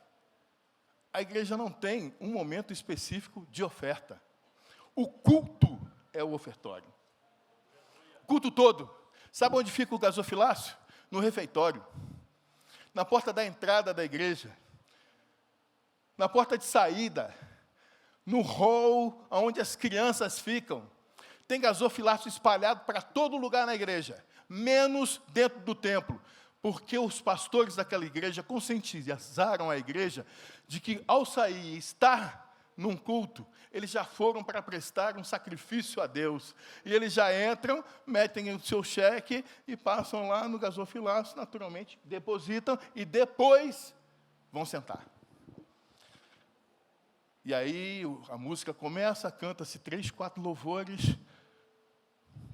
a igreja não tem um momento específico de oferta. O culto é o ofertório. O culto todo. Sabe onde fica o gasofilácio? No refeitório. Na porta da entrada da igreja. Na porta de saída. No hall onde as crianças ficam. Tem gasofilácio espalhado para todo lugar na igreja, menos dentro do templo. porque os pastores daquela igreja conscientizaram a igreja de que, ao sair e estar num culto, eles já foram para prestar um sacrifício a Deus. E eles já entram, metem o seu cheque e passam lá no gasofilaço, naturalmente, depositam e depois vão sentar. E aí a música começa, canta-se 3, 4 louvores,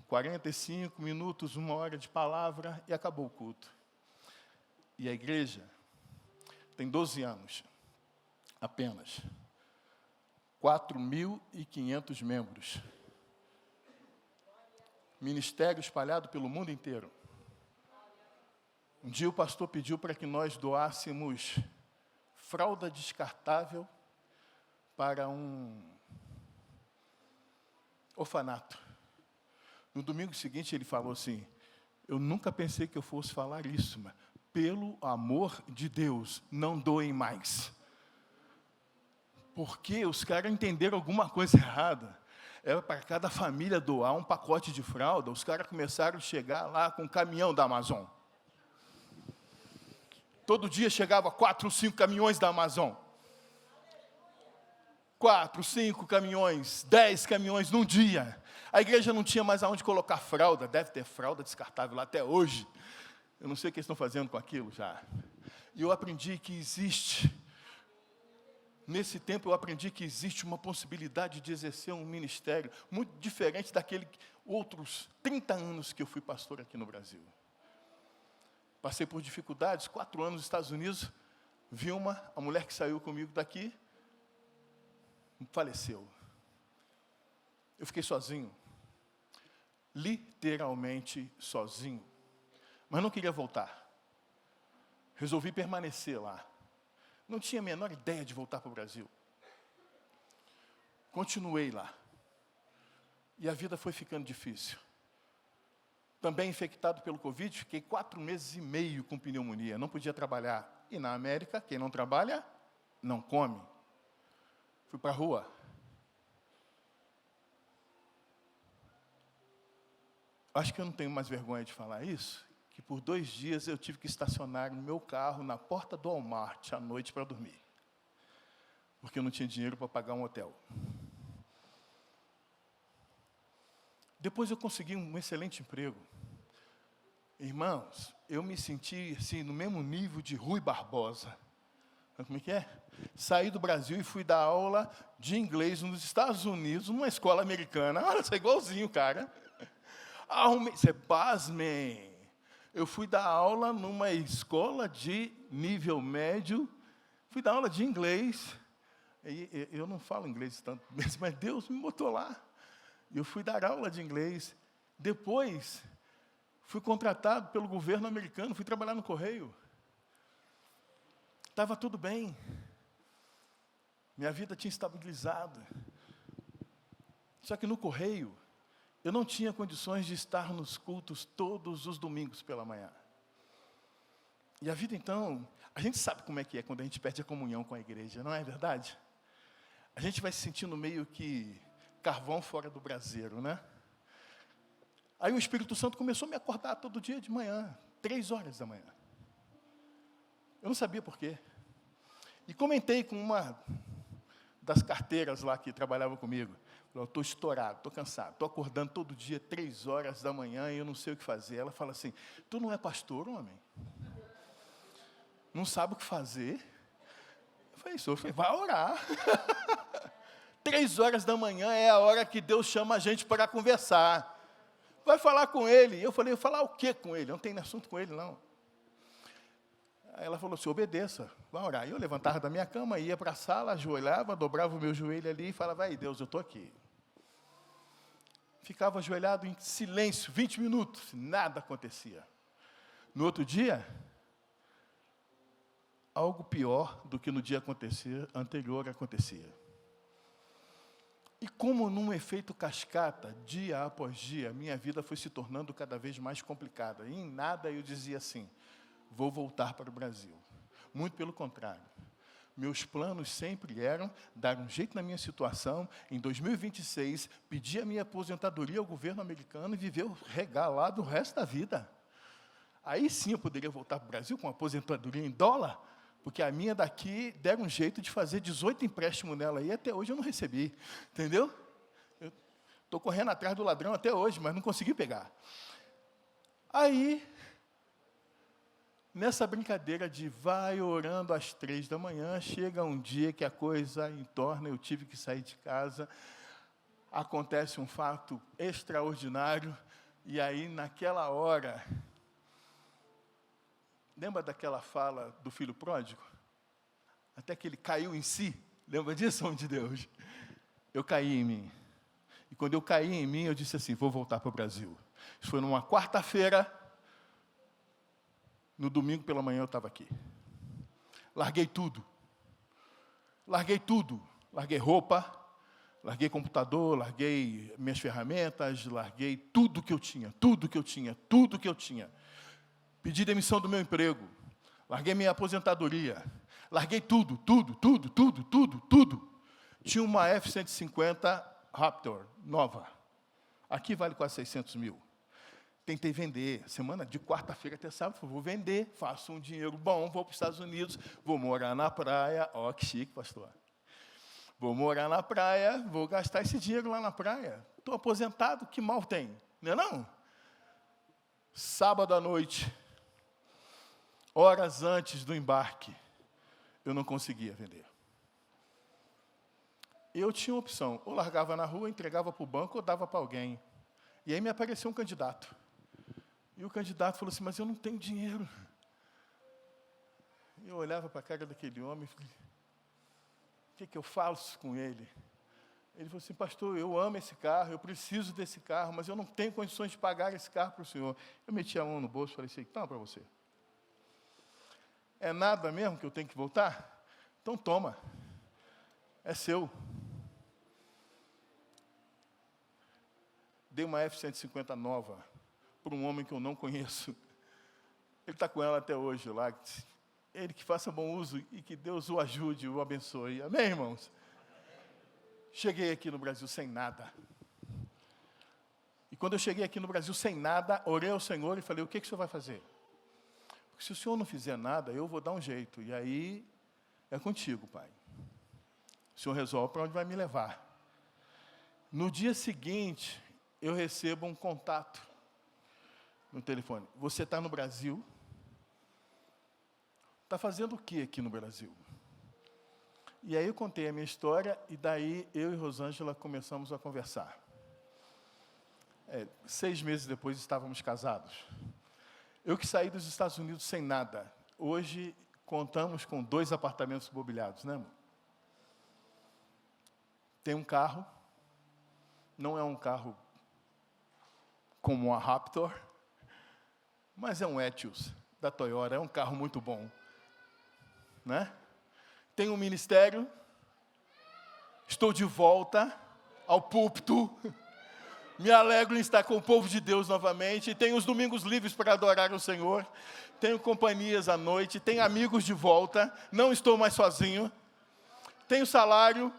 45 minutos, 1 hora de palavra e acabou o culto. E a igreja tem 12 anos, apenas. 4.500 membros. Ministério espalhado pelo mundo inteiro. Um dia o pastor pediu para que nós doássemos fralda descartável para um orfanato. No domingo seguinte ele falou assim, eu nunca pensei que eu fosse falar isso, mas pelo amor de Deus, não doem mais. Porque os caras entenderam alguma coisa errada. Era para cada família doar um pacote de fralda. Os caras começaram a chegar lá com um caminhão da Amazon. Todo dia chegava 4 ou 5 caminhões da Amazon. 4, 5 caminhões, 10 caminhões num dia. A igreja não tinha mais aonde colocar fralda. Deve ter fralda descartável lá até hoje. Eu não sei o que eles estão fazendo com aquilo já. E eu aprendi que existe... Nesse tempo eu aprendi que existe uma possibilidade de exercer um ministério muito diferente daquele outros 30 anos que eu fui pastor aqui no Brasil. Passei por dificuldades, 4 anos nos Estados Unidos. Vilma, a mulher que saiu comigo daqui, faleceu. Eu fiquei sozinho. Literalmente sozinho. Mas não queria voltar. Resolvi permanecer lá. Não tinha a menor ideia de voltar para o Brasil. Continuei lá. E a vida foi ficando difícil. Também infectado pelo Covid, fiquei 4 meses e meio com pneumonia. Não podia trabalhar. E na América, quem não trabalha, não come. Fui para a rua. Acho que eu não tenho mais vergonha de falar isso. Que por 2 dias eu tive que estacionar o meu carro na porta do Walmart à noite para dormir. Porque eu não tinha dinheiro para pagar um hotel. Depois eu consegui um excelente emprego. Irmãos, eu me senti assim, no mesmo nível de Rui Barbosa. Sabe como é que é? Saí do Brasil e fui dar aula de inglês nos Estados Unidos, numa escola americana. Olha, você é igualzinho, cara. Você pasmem. Eu fui dar aula numa escola de nível médio, fui dar aula de inglês, e eu não falo inglês tanto, mas Deus me botou lá. Eu fui dar aula de inglês. Depois, fui contratado pelo governo americano, fui trabalhar no Correio. Estava tudo bem. Minha vida tinha estabilizado. Só que no Correio, eu não tinha condições de estar nos cultos todos os domingos pela manhã. E a vida, então, a gente sabe como é que é quando a gente perde a comunhão com a igreja, não é verdade? A gente vai se sentindo meio que carvão fora do braseiro, né? Aí o Espírito Santo começou a me acordar todo dia de manhã, 3 horas da manhã. Eu não sabia por quê. E comentei com uma das carteiras lá que trabalhava comigo. Eu estou estourado, estou cansado, estou acordando todo dia, 3 horas da manhã, e eu não sei o que fazer. Ela fala assim, tu não é pastor, homem? Não sabe o que fazer? Eu falei, senhor, vai orar. 3 horas da manhã é a hora que Deus chama a gente para conversar. Vai falar com ele. Eu falei, falar o quê com ele? Eu não tenho assunto com ele, não. Aí ela falou assim, obedeça, vai orar. E eu levantava da minha cama, ia para a sala, ajoelhava, dobrava o meu joelho ali e falava, vai, Deus, eu estou aqui. Ficava ajoelhado em silêncio, 20 minutos, nada acontecia. No outro dia, algo pior do que no dia anterior acontecia. E como num efeito cascata, dia após dia, minha vida foi se tornando cada vez mais complicada. E em nada eu dizia assim, vou voltar para o Brasil. Muito pelo contrário. Meus planos sempre eram dar um jeito na minha situação, em 2026, pedir a minha aposentadoria ao governo americano e viver regalado o resto da vida. Aí sim eu poderia voltar para o Brasil com uma aposentadoria em dólar, porque a minha daqui deram um jeito de fazer 18 empréstimos nela e até hoje eu não recebi, entendeu? Eu estou correndo atrás do ladrão até hoje, mas não consegui pegar. Aí, nessa brincadeira de vai orando às 3 da manhã, chega um dia que a coisa entorna, eu tive que sair de casa, acontece um fato extraordinário, e aí naquela hora, lembra daquela fala do filho pródigo? Até que ele caiu em si, lembra disso, homem de Deus? Eu caí em mim. E quando eu caí em mim, eu disse assim, vou voltar para o Brasil. Isso foi numa quarta-feira, no domingo pela manhã eu estava aqui. Larguei tudo. Larguei roupa, larguei computador, larguei minhas ferramentas, larguei tudo que eu tinha. Pedi demissão do meu emprego, larguei minha aposentadoria, larguei tudo. Tinha uma F-150 Raptor, nova. Aqui vale quase 600 mil. Tentei vender, semana de quarta-feira até sábado, vou vender, faço um dinheiro bom, vou para os Estados Unidos, vou morar na praia, ó que chique, pastor. Vou morar na praia, vou gastar esse dinheiro lá na praia. Estou aposentado, que mal tem, não é não? Sábado à noite, horas antes do embarque, eu não conseguia vender. Eu tinha uma opção, ou largava na rua, entregava para o banco, ou dava para alguém. E aí me apareceu um candidato. E o candidato falou assim, mas eu não tenho dinheiro. E eu olhava para a cara daquele homem e falei, o que eu faço com ele? Ele falou assim, pastor, eu amo esse carro, eu preciso desse carro, mas eu não tenho condições de pagar esse carro para o senhor. Eu meti a mão no bolso e falei assim, toma para você. É nada mesmo que eu tenho que voltar? Então toma. É seu. Dei uma F-150 nova para um homem que eu não conheço. Ele está com ela até hoje lá. Ele que faça bom uso e que Deus o ajude, o abençoe. Amém, irmãos? Cheguei aqui no Brasil sem nada. E quando eu cheguei aqui no Brasil sem nada, orei ao Senhor e falei, o que o Senhor vai fazer? Porque se o Senhor não fizer nada, eu vou dar um jeito. E aí, é contigo, Pai. O Senhor resolve para onde vai me levar. No dia seguinte, eu recebo um contato no telefone. Você está no Brasil? Está fazendo o que aqui no Brasil? E aí eu contei a minha história, e daí eu e Rosângela começamos a conversar. 6 meses depois estávamos casados. Eu que saí dos Estados Unidos sem nada. Hoje contamos com 2 apartamentos mobiliados, né, amor? Tem um carro, não é um carro como a Raptor, mas é um Etios da Toyota, é um carro muito bom, né? Tem um ministério, estou de volta ao púlpito, me alegro em estar com o povo de Deus novamente, tenho os domingos livres para adorar o Senhor, tenho companhias à noite, tenho amigos de volta, não estou mais sozinho, tenho salário.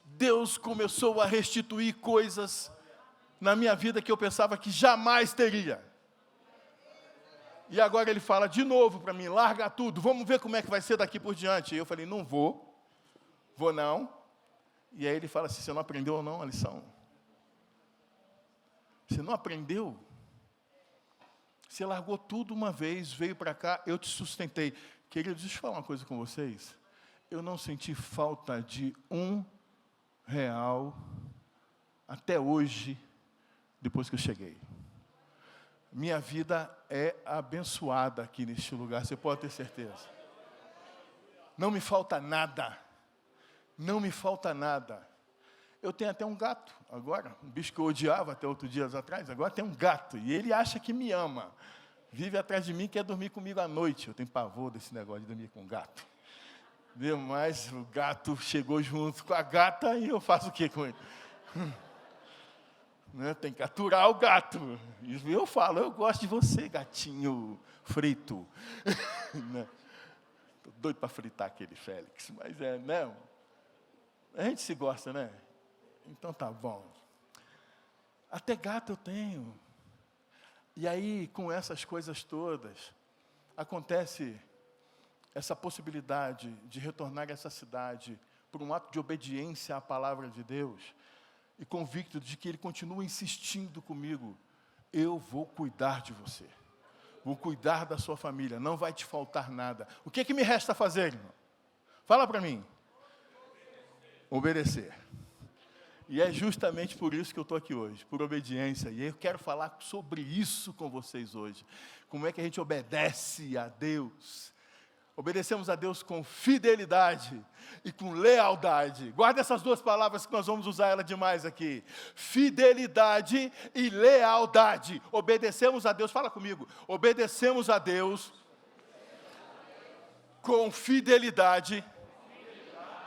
Deus começou a restituir coisas na minha vida que eu pensava que jamais teria. E agora Ele fala de novo para mim, larga tudo, vamos ver como é que vai ser daqui por diante. E eu falei, não vou não. E aí Ele fala assim, você não aprendeu ou não a lição? Você não aprendeu? Você largou tudo uma vez, veio para cá, eu te sustentei. Queridos, deixa eu falar uma coisa com vocês. Eu não senti falta de R$1 até hoje, depois que eu cheguei. Minha vida é abençoada aqui neste lugar, você pode ter certeza. Não me falta nada. Não me falta nada. Eu tenho até um gato agora, um bicho que eu odiava até outros dias atrás, agora tem um gato, e ele acha que me ama. Vive atrás de mim, quer dormir comigo à noite. Eu tenho pavor desse negócio de dormir com gato. Mas o gato chegou junto com a gata e eu faço o que com ele? Né? Tem que aturar o gato. E eu falo, eu gosto de você, gatinho frito. Estou doido para fritar aquele Félix, mas né? A gente se gosta, né? Então tá bom. Até gato eu tenho. E aí, com essas coisas todas, acontece essa possibilidade de retornar a essa cidade por um ato de obediência à palavra de Deus, e convicto de que Ele continua insistindo comigo: eu vou cuidar de você, vou cuidar da sua família, não vai te faltar nada. O que me resta fazer, irmão? Fala para mim. Obedecer. E é justamente por isso que eu estou aqui hoje, por obediência. E eu quero falar sobre isso com vocês hoje. Como é que a gente obedece a Deus? Obedecemos a Deus com fidelidade e com lealdade. Guarda essas duas palavras que nós vamos usar ela demais aqui. Fidelidade e lealdade. Obedecemos a Deus, fala comigo. Obedecemos a Deus com fidelidade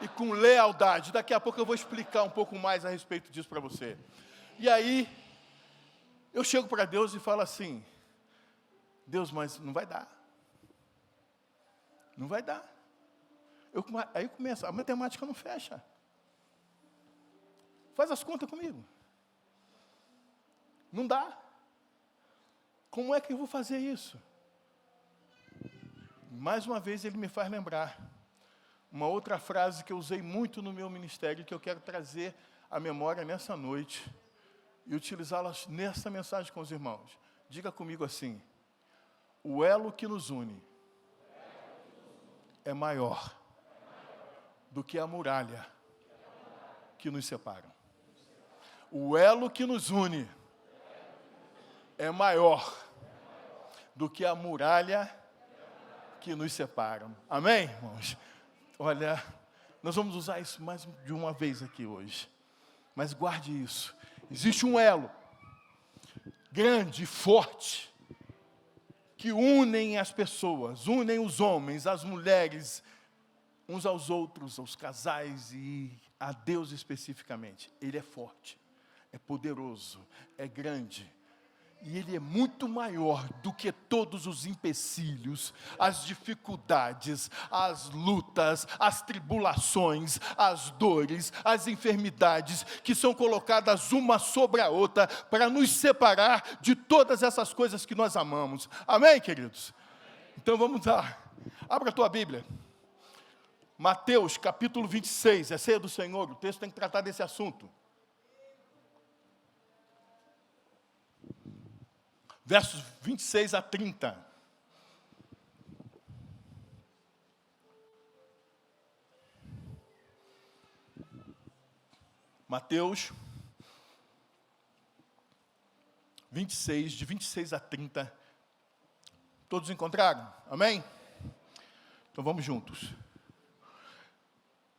e com lealdade. Daqui a pouco eu vou explicar um pouco mais a respeito disso para você. E aí, eu chego para Deus e falo assim: Deus, mas não vai dar. Não vai dar. Aí começa, a matemática não fecha. Faz as contas comigo. Não dá. Como é que eu vou fazer isso? Mais uma vez ele me faz lembrar uma outra frase que eu usei muito no meu ministério, que eu quero trazer à memória nessa noite e utilizá-la nessa mensagem com os irmãos. Diga comigo assim: o elo que nos une é maior do que a muralha que nos separa. O elo que nos une é maior do que a muralha que nos separa. Amém, irmãos? Olha, nós vamos usar isso mais de uma vez aqui hoje. Mas guarde isso. Existe um elo grande e forte que unem as pessoas, unem os homens, as mulheres, uns aos outros, aos casais e a Deus especificamente. Ele é forte, é poderoso, é grande. E Ele é muito maior do que todos os empecilhos, as dificuldades, as lutas, as tribulações, as dores, as enfermidades que são colocadas uma sobre a outra para nos separar de todas essas coisas que nós amamos. Amém, queridos? Então vamos lá. Abra a tua Bíblia. Mateus capítulo 26, é ceia do Senhor, o texto tem que tratar desse assunto. Versos 26 a 30. Mateus 26, de 26 a 30. Todos encontraram? Amém? Então vamos juntos.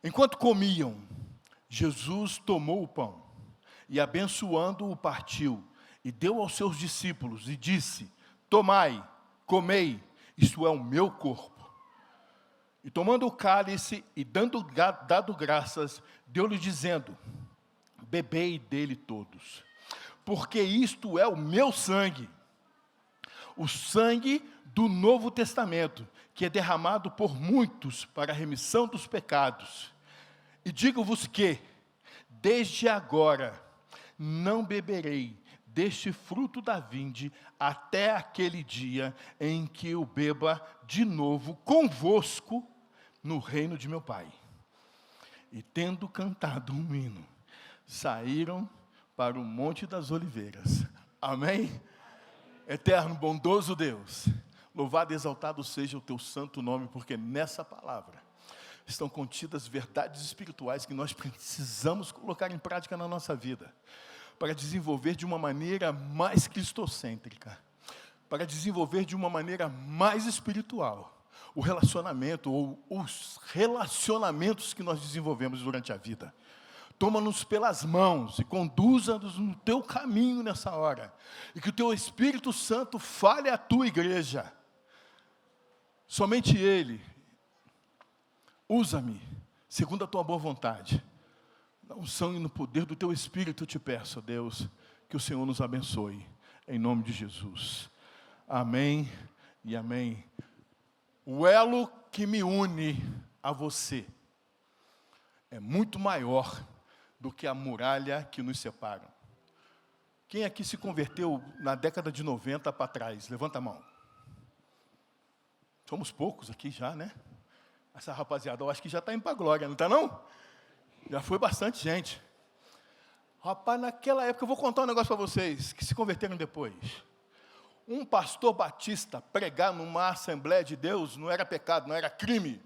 Enquanto comiam, Jesus tomou o pão e, abençoando-o, partiu e deu aos seus discípulos e disse: tomai, comei, isto é o meu corpo. E tomando o cálice e dado graças, deu-lhe dizendo: bebei dele todos, porque isto é o meu sangue, o sangue do Novo Testamento, que é derramado por muitos para a remissão dos pecados. E digo-vos que, desde agora, não beberei deste fruto da vinde, até aquele dia em que eu beba de novo convosco no reino de meu Pai. E tendo cantado um hino, saíram para o Monte das Oliveiras. Amém? Eterno, bondoso Deus, louvado e exaltado seja o teu santo nome, porque nessa palavra estão contidas verdades espirituais que nós precisamos colocar em prática na nossa vida, para desenvolver de uma maneira mais cristocêntrica, para desenvolver de uma maneira mais espiritual o relacionamento ou os relacionamentos que nós desenvolvemos durante a vida. Toma-nos pelas mãos e conduza-nos no teu caminho nessa hora, e que o teu Espírito Santo fale à tua igreja. Somente Ele, usa-me segundo a tua boa vontade. Na unção e no poder do teu Espírito eu te peço, Deus, que o Senhor nos abençoe, em nome de Jesus. Amém e amém. O elo que me une a você é muito maior do que a muralha que nos separa. Quem aqui se converteu na década de 90 para trás? Levanta a mão. Somos poucos aqui já, né? Essa rapaziada, eu acho que já está indo para a glória, não está não? Já foi bastante gente. Rapaz, naquela época, eu vou contar um negócio para vocês, que se converteram depois. Um pastor batista pregar numa Assembleia de Deus não era pecado, não era crime.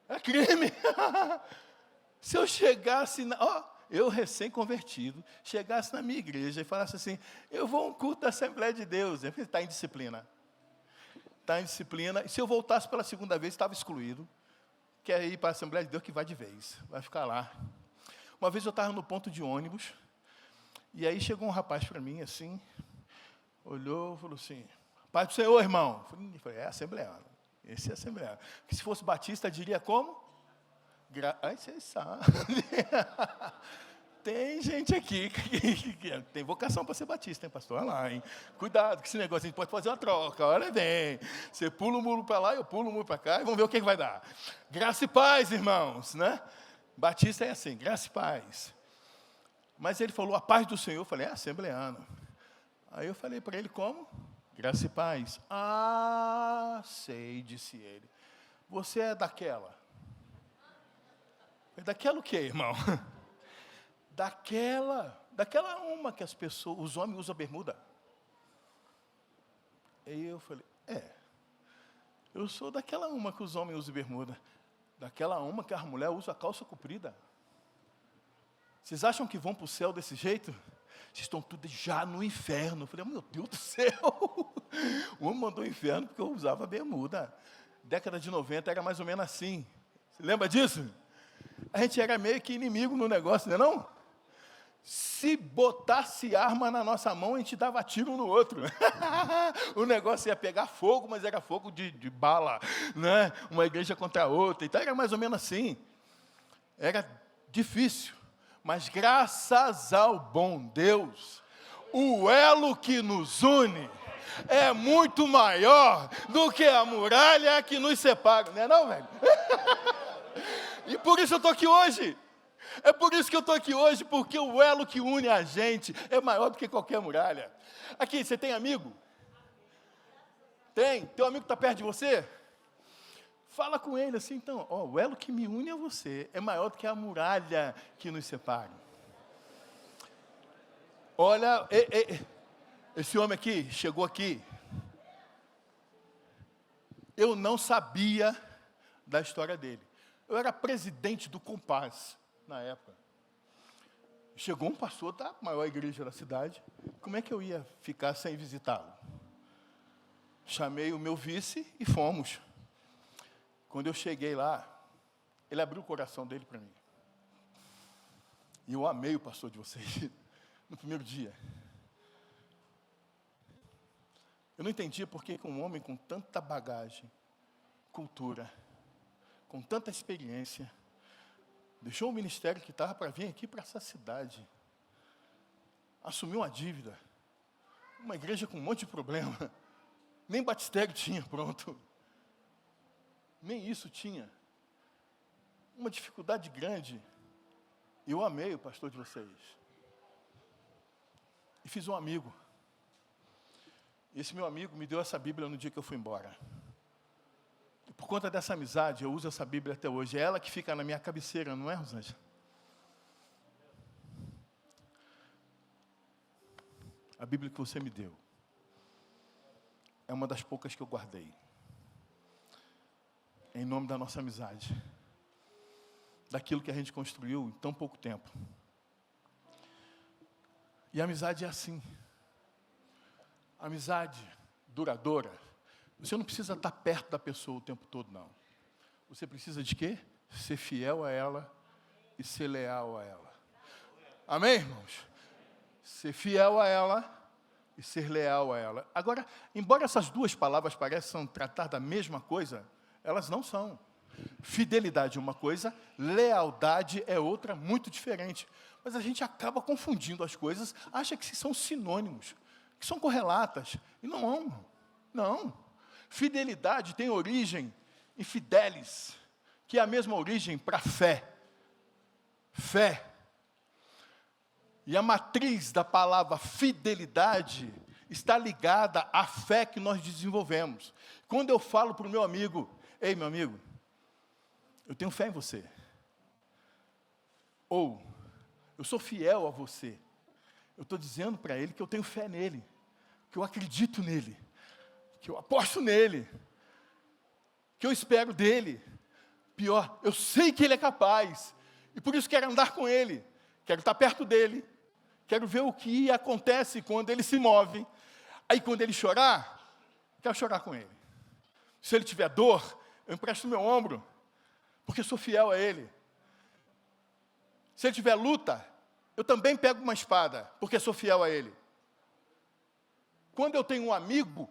É crime. Se eu chegasse, eu recém-convertido, chegasse na minha igreja e falasse assim, eu vou a um culto da Assembleia de Deus. Eu falei, está em disciplina. Está em disciplina. E se eu voltasse pela segunda vez, estava excluído. Quer ir para a Assembleia de Deus, que vai de vez. Vai ficar lá. Uma vez eu estava no ponto de ônibus, e aí chegou um rapaz para mim, assim, olhou e falou assim, paz do Senhor, irmão. Eu falei, é assembleano. Esse é assembleano. Porque se fosse batista, diria como? Ai, vocês sabem. Tem gente aqui que tem vocação para ser batista, hein, pastor? Olha lá, hein? Cuidado, que esse negócio a gente pode fazer uma troca. Olha bem. Você pula o muro para lá, eu pulo o muro para cá, e vamos ver o que vai dar. Graça e paz, irmãos, né? Batista é assim, graça e paz. Mas ele falou, a paz do Senhor. Eu falei, é assembleano. Aí eu falei para ele, como? Graça e paz. Ah, sei, disse ele. Você é daquela. Daquela o quê, irmão? Daquela uma que os homens usam bermuda. Aí eu falei, eu sou daquela uma que os homens usam bermuda. Daquela uma que a mulher usa calça comprida. Vocês acham que vão para o céu desse jeito? Vocês estão tudo já no inferno. Eu falei, meu Deus do céu. O homem mandou o inferno porque eu usava bermuda. Década de 90 era mais ou menos assim. Você lembra disso? A gente era meio que inimigo no negócio, não é não? Se botasse arma na nossa mão, a gente dava tiro no outro. O negócio ia pegar fogo, mas era fogo de bala, né? Uma igreja contra a outra. Então era mais ou menos assim. Era difícil. Mas graças ao bom Deus, o elo que nos une é muito maior do que a muralha que nos separa. Não é não, velho? E por isso eu estou aqui hoje. É por isso que eu estou aqui hoje, porque o elo que une a gente é maior do que qualquer muralha. Aqui, você tem amigo? Tem? Teu amigo está perto de você? Fala com ele assim, então, o elo que me une a você é maior do que a muralha que nos separa. Olha, esse homem aqui, chegou aqui. Eu não sabia da história dele. Eu era presidente do Compaz na época. Chegou um pastor da maior igreja da cidade. Como é que eu ia ficar sem visitá-lo? Chamei o meu vice e fomos. Quando eu cheguei lá, ele abriu o coração dele para mim. E eu amei o pastor de vocês no primeiro dia. Eu não entendia por que um homem com tanta bagagem, cultura, com tanta experiência, deixou o ministério que estava para vir aqui para essa cidade. Assumiu uma dívida. Uma igreja com um monte de problema. Nem batistério tinha pronto. Nem isso tinha. Uma dificuldade grande. Eu amei o pastor de vocês. E fiz um amigo. Esse meu amigo me deu essa Bíblia no dia que eu fui embora. E por conta dessa amizade, eu uso essa Bíblia até hoje. É ela que fica na minha cabeceira, não é, Rosângela? A Bíblia que você me deu é uma das poucas que eu guardei. Em nome da nossa amizade. Daquilo que a gente construiu em tão pouco tempo. E a amizade é assim. Amizade duradoura. Você não precisa estar perto da pessoa o tempo todo, não. Você precisa de quê? Ser fiel a ela e ser leal a ela. Amém, irmãos? Ser fiel a ela e ser leal a ela. Agora, embora essas duas palavras pareçam tratar da mesma coisa, elas não são. Fidelidade é uma coisa, lealdade é outra, muito diferente. Mas a gente acaba confundindo as coisas, acha que são sinônimos, que são correlatas. E não, não. Fidelidade tem origem em fidelis, que é a mesma origem para fé. Fé. E a matriz da palavra fidelidade está ligada à fé que nós desenvolvemos. Quando eu falo para o meu amigo, ei, meu amigo, eu tenho fé em você. Ou, eu sou fiel a você. Eu estou dizendo para ele que eu tenho fé nele, que eu acredito nele, que eu aposto nele, que eu espero dele. Pior, eu sei que ele é capaz, e por isso quero andar com ele, quero estar perto dele, quero ver o que acontece quando ele se move. Aí quando ele chorar, quero chorar com ele. Se ele tiver dor, eu empresto meu ombro, porque sou fiel a ele. Se ele tiver luta, eu também pego uma espada, porque sou fiel a ele. Quando eu tenho um amigo,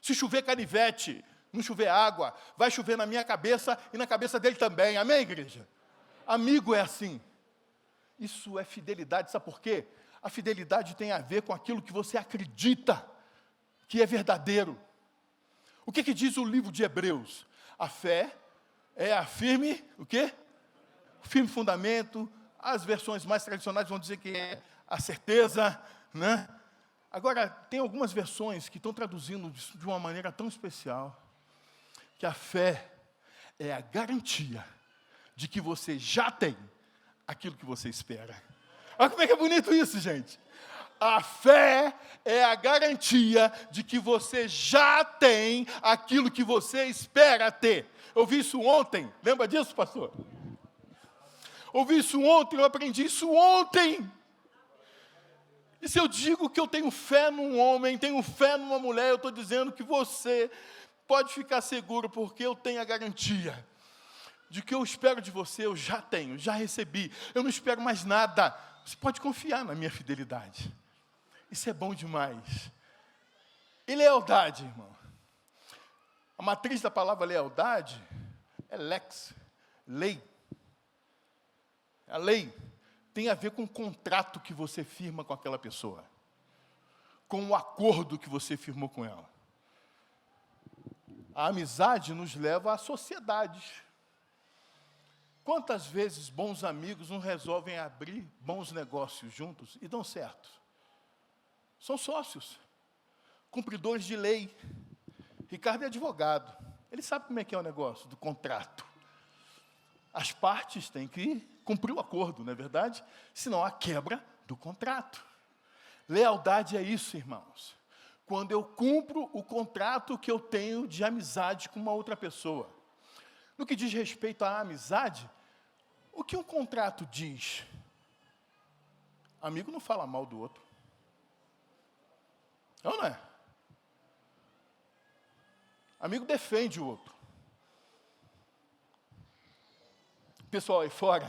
se chover canivete, não chover água, vai chover na minha cabeça e na cabeça dele também. Amém, igreja? Amigo é assim. Isso é fidelidade, sabe por quê? A fidelidade tem a ver com aquilo que você acredita que é verdadeiro. O que diz o livro de Hebreus? A fé é a firme, o quê? Firme fundamento. As versões mais tradicionais vão dizer que é a certeza, né? Agora, tem algumas versões que estão traduzindo de uma maneira tão especial, que a fé é a garantia de que você já tem aquilo que você espera. Olha como é que é bonito isso, gente. A fé é a garantia de que você já tem aquilo que você espera ter. Eu vi isso ontem, lembra disso, pastor? Ouvi isso ontem, eu aprendi isso ontem. E se eu digo que eu tenho fé num homem, tenho fé numa mulher, eu estou dizendo que você pode ficar seguro, porque eu tenho a garantia de que eu espero de você, eu já tenho, já recebi. Eu não espero mais nada. Você pode confiar na minha fidelidade. Isso é bom demais. E lealdade, irmão? A matriz da palavra lealdade é lex, lei. A lei tem a ver com o contrato que você firma com aquela pessoa, com o acordo que você firmou com ela. A amizade nos leva à sociedade. Quantas vezes bons amigos não resolvem abrir bons negócios juntos e dão certo? São sócios, cumpridores de lei. Ricardo é advogado, ele sabe como é que é o negócio do contrato. As partes têm que cumprir o acordo, não é verdade? Senão há quebra do contrato. Lealdade é isso, irmãos. Quando eu cumpro o contrato que eu tenho de amizade com uma outra pessoa. No que diz respeito à amizade, o que um contrato diz? Amigo não fala mal do outro. Não é? Amigo defende o outro. O pessoal aí fora,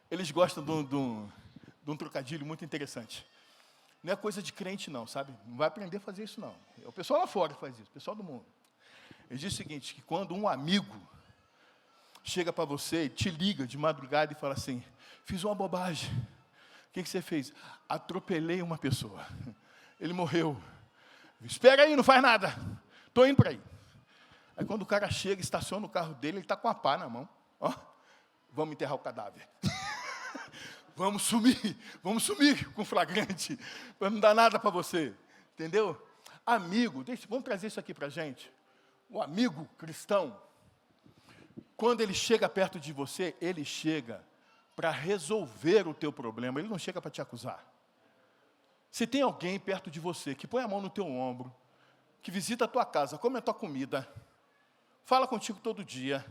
eles gostam de um trocadilho muito interessante. Não é coisa de crente não, sabe? Não vai aprender a fazer isso não. É o pessoal lá fora que faz isso, o pessoal do mundo. Ele diz o seguinte, que quando um amigo chega para você, te liga de madrugada e fala assim, fiz uma bobagem. O que você fez? Atropelei uma pessoa. Ele morreu. Espera aí, não faz nada. Estou indo para aí. Aí quando o cara chega, estaciona o carro dele, ele está com a pá na mão. Ó, vamos enterrar o cadáver. Vamos sumir com flagrante, para não dar nada para você. Entendeu? Amigo, vamos trazer isso aqui para a gente. O amigo cristão, quando ele chega perto de você, ele chega para resolver o teu problema, ele não chega para te acusar. Se tem alguém perto de você que põe a mão no teu ombro, que visita a tua casa, come a tua comida, fala contigo todo dia,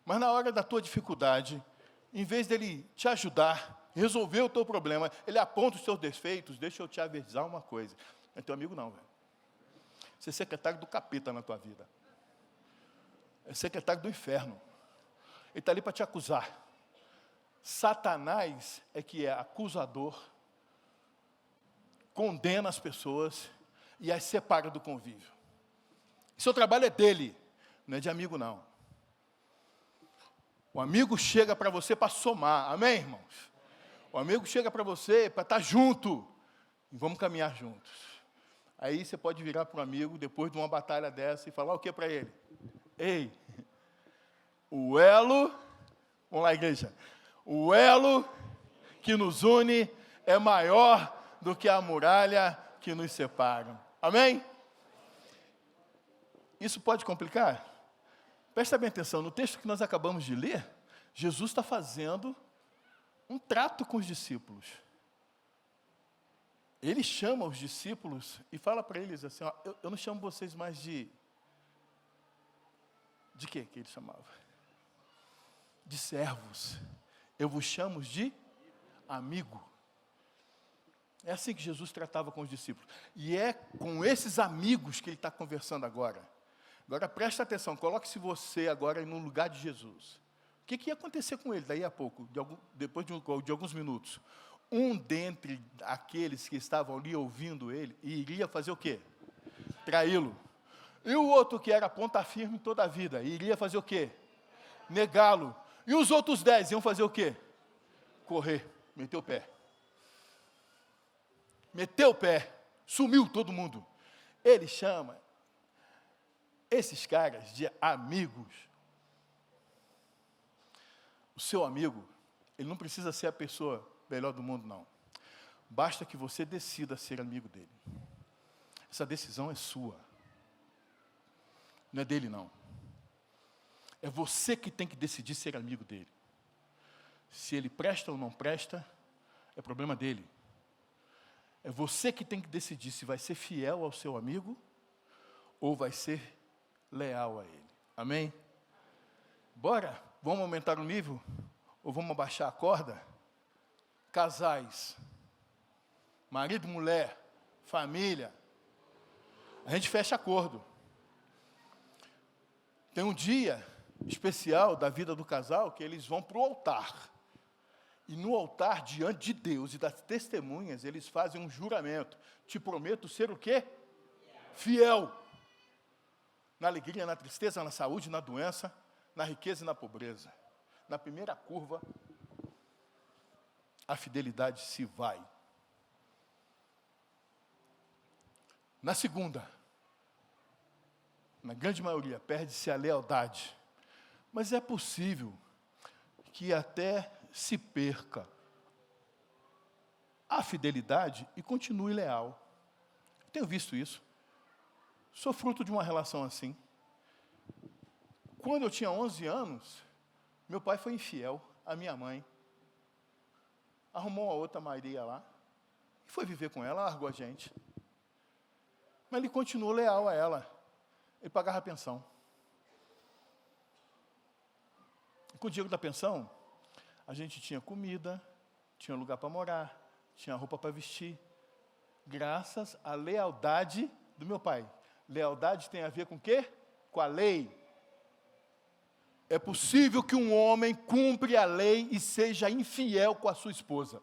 mas na hora da tua dificuldade, em vez dele te ajudar, resolver o teu problema, ele aponta os seus defeitos, deixa eu te avisar uma coisa. Não é teu amigo não, velho. Você é secretário do capeta na tua vida. É secretário do inferno. Ele está ali para te acusar. Satanás é que é acusador, condena as pessoas e as separa do convívio. Seu trabalho é dele, não é de amigo não. O amigo chega para você para somar, amém, irmãos? O amigo chega para você para estar junto, e vamos caminhar juntos. Aí você pode virar para um amigo, depois de uma batalha dessa, e falar o que para ele? Ei, o elo, vamos lá, igreja, o elo que nos une é maior do que a muralha que nos separa. Amém? Isso pode complicar? Presta bem atenção, no texto que nós acabamos de ler, Jesus está fazendo um trato com os discípulos. Ele chama os discípulos e fala para eles assim, ó, eu não chamo vocês mais de quê que ele chamava? De servos. Eu vos chamo de amigo. É assim que Jesus tratava com os discípulos. E é com esses amigos que ele está conversando agora. Agora presta atenção, coloque-se você agora no lugar de Jesus. O que ia acontecer com ele daí a pouco, depois de alguns minutos? Um dentre aqueles que estavam ali ouvindo ele, iria fazer o quê? Traí-lo. E o outro que era ponta firme toda a vida, iria fazer o quê? Negá-lo. E os outros 10 iam fazer o quê? Correr, meter o pé. Meteu o pé, sumiu todo mundo. Ele chama esses caras de amigos. O seu amigo, ele não precisa ser a pessoa melhor do mundo, não. Basta que você decida ser amigo dele. Essa decisão é sua. Não é dele, não. É você que tem que decidir ser amigo dele. Se ele presta ou não presta, é problema dele. É você que tem que decidir se vai ser fiel ao seu amigo ou vai ser leal a ele. Amém? Bora? Vamos aumentar o nível? Ou vamos abaixar a corda? Casais, marido, mulher, família, a gente fecha acordo. Tem um dia especial da vida do casal que eles vão para o altar. E no altar, diante de Deus e das testemunhas, eles fazem um juramento. Te prometo ser o quê? Fiel. Na alegria, na tristeza, na saúde, na doença, na riqueza e na pobreza. Na primeira curva, a fidelidade se vai. Na segunda, na grande maioria, perde-se a lealdade. Mas é possível que até se perca a fidelidade e continue leal. Tenho visto isso. Sou fruto de uma relação assim. Quando eu tinha 11 anos, meu pai foi infiel à minha mãe. Arrumou uma outra Maria lá, e foi viver com ela, largou a gente. Mas ele continuou leal a ela. Ele pagava a pensão. E com o dinheiro da pensão, a gente tinha comida, tinha lugar para morar, tinha roupa para vestir. Graças à lealdade do meu pai. Lealdade tem a ver com o quê? Com a lei. É possível que um homem cumpra a lei e seja infiel com a sua esposa.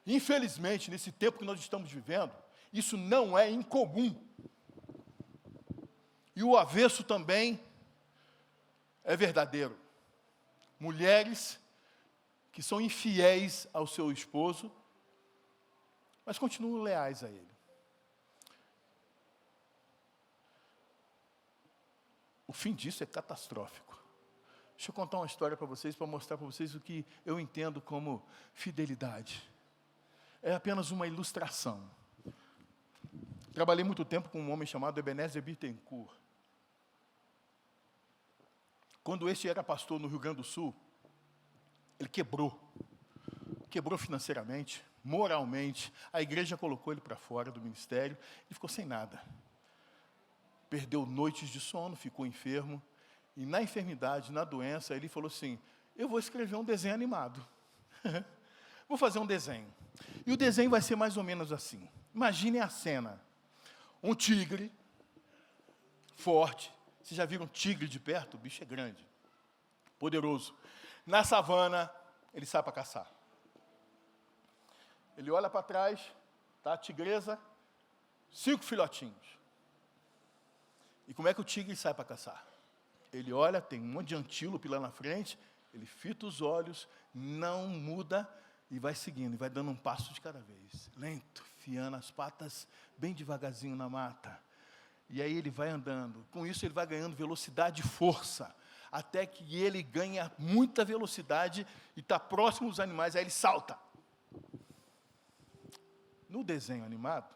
Infelizmente, nesse tempo que nós estamos vivendo, isso não é incomum. E o avesso também é verdadeiro. Mulheres que são infiéis ao seu esposo, mas continuam leais a ele. O fim disso é catastrófico. Deixa eu contar uma história para vocês, para mostrar para vocês o que eu entendo como fidelidade. É apenas uma ilustração. Trabalhei muito tempo com um homem chamado Ebenezer Bittencourt. Quando este era pastor no Rio Grande do Sul, ele quebrou. Quebrou financeiramente, moralmente. A igreja colocou ele para fora do ministério e ficou sem nada. Perdeu noites de sono, ficou enfermo. E na enfermidade, na doença, ele falou assim, eu vou escrever um desenho animado. Vou fazer um desenho. E o desenho vai ser mais ou menos assim. Imaginem a cena. Um tigre, forte. Vocês já viram um tigre de perto? O bicho é grande, poderoso. Na savana, ele sai para caçar. Ele olha para trás, tá a tigresa, 5 filhotinhos. E como é que o tigre sai para caçar? Ele olha, tem um monte de antílope lá na frente, ele fita os olhos, não muda e vai seguindo, e vai dando um passo de cada vez. Lento, fiando as patas bem devagarzinho na mata. E aí ele vai andando. Com isso ele vai ganhando velocidade e força. até que ele ganha muita velocidade e está próximo dos animais, aí ele salta. No desenho animado,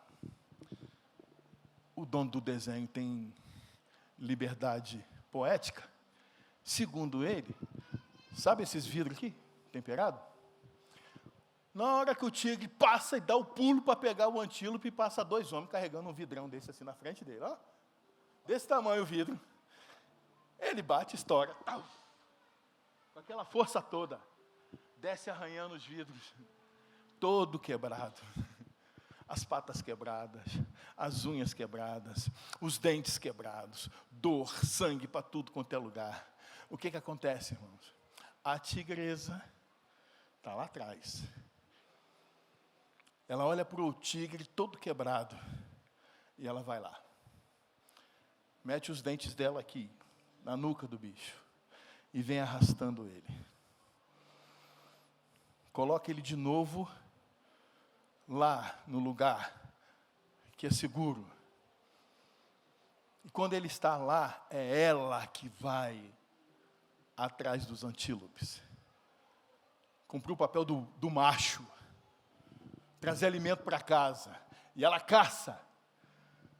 o dono do desenho tem liberdade poética. Segundo ele, sabe esses vidros aqui, temperado? Na hora que o tigre passa e dá o pulo para pegar o antílope, passa 2 homens carregando um vidrão desse assim na frente dele, ó. Desse tamanho o vidro. Ele bate, estoura, tal, com aquela força toda, desce arranhando os vidros, todo quebrado. As patas quebradas, as unhas quebradas, os dentes quebrados, dor, sangue para tudo quanto é lugar. O que acontece, irmãos? A tigresa está lá atrás. Ela olha para o tigre todo quebrado e ela vai lá. Mete os dentes dela aqui, na nuca do bicho, e vem arrastando ele. Coloca ele de novo lá no lugar que é seguro. E quando ele está lá, é ela que vai atrás dos antílopes. Cumpriu o papel do macho. Trazer alimento para casa. E ela caça.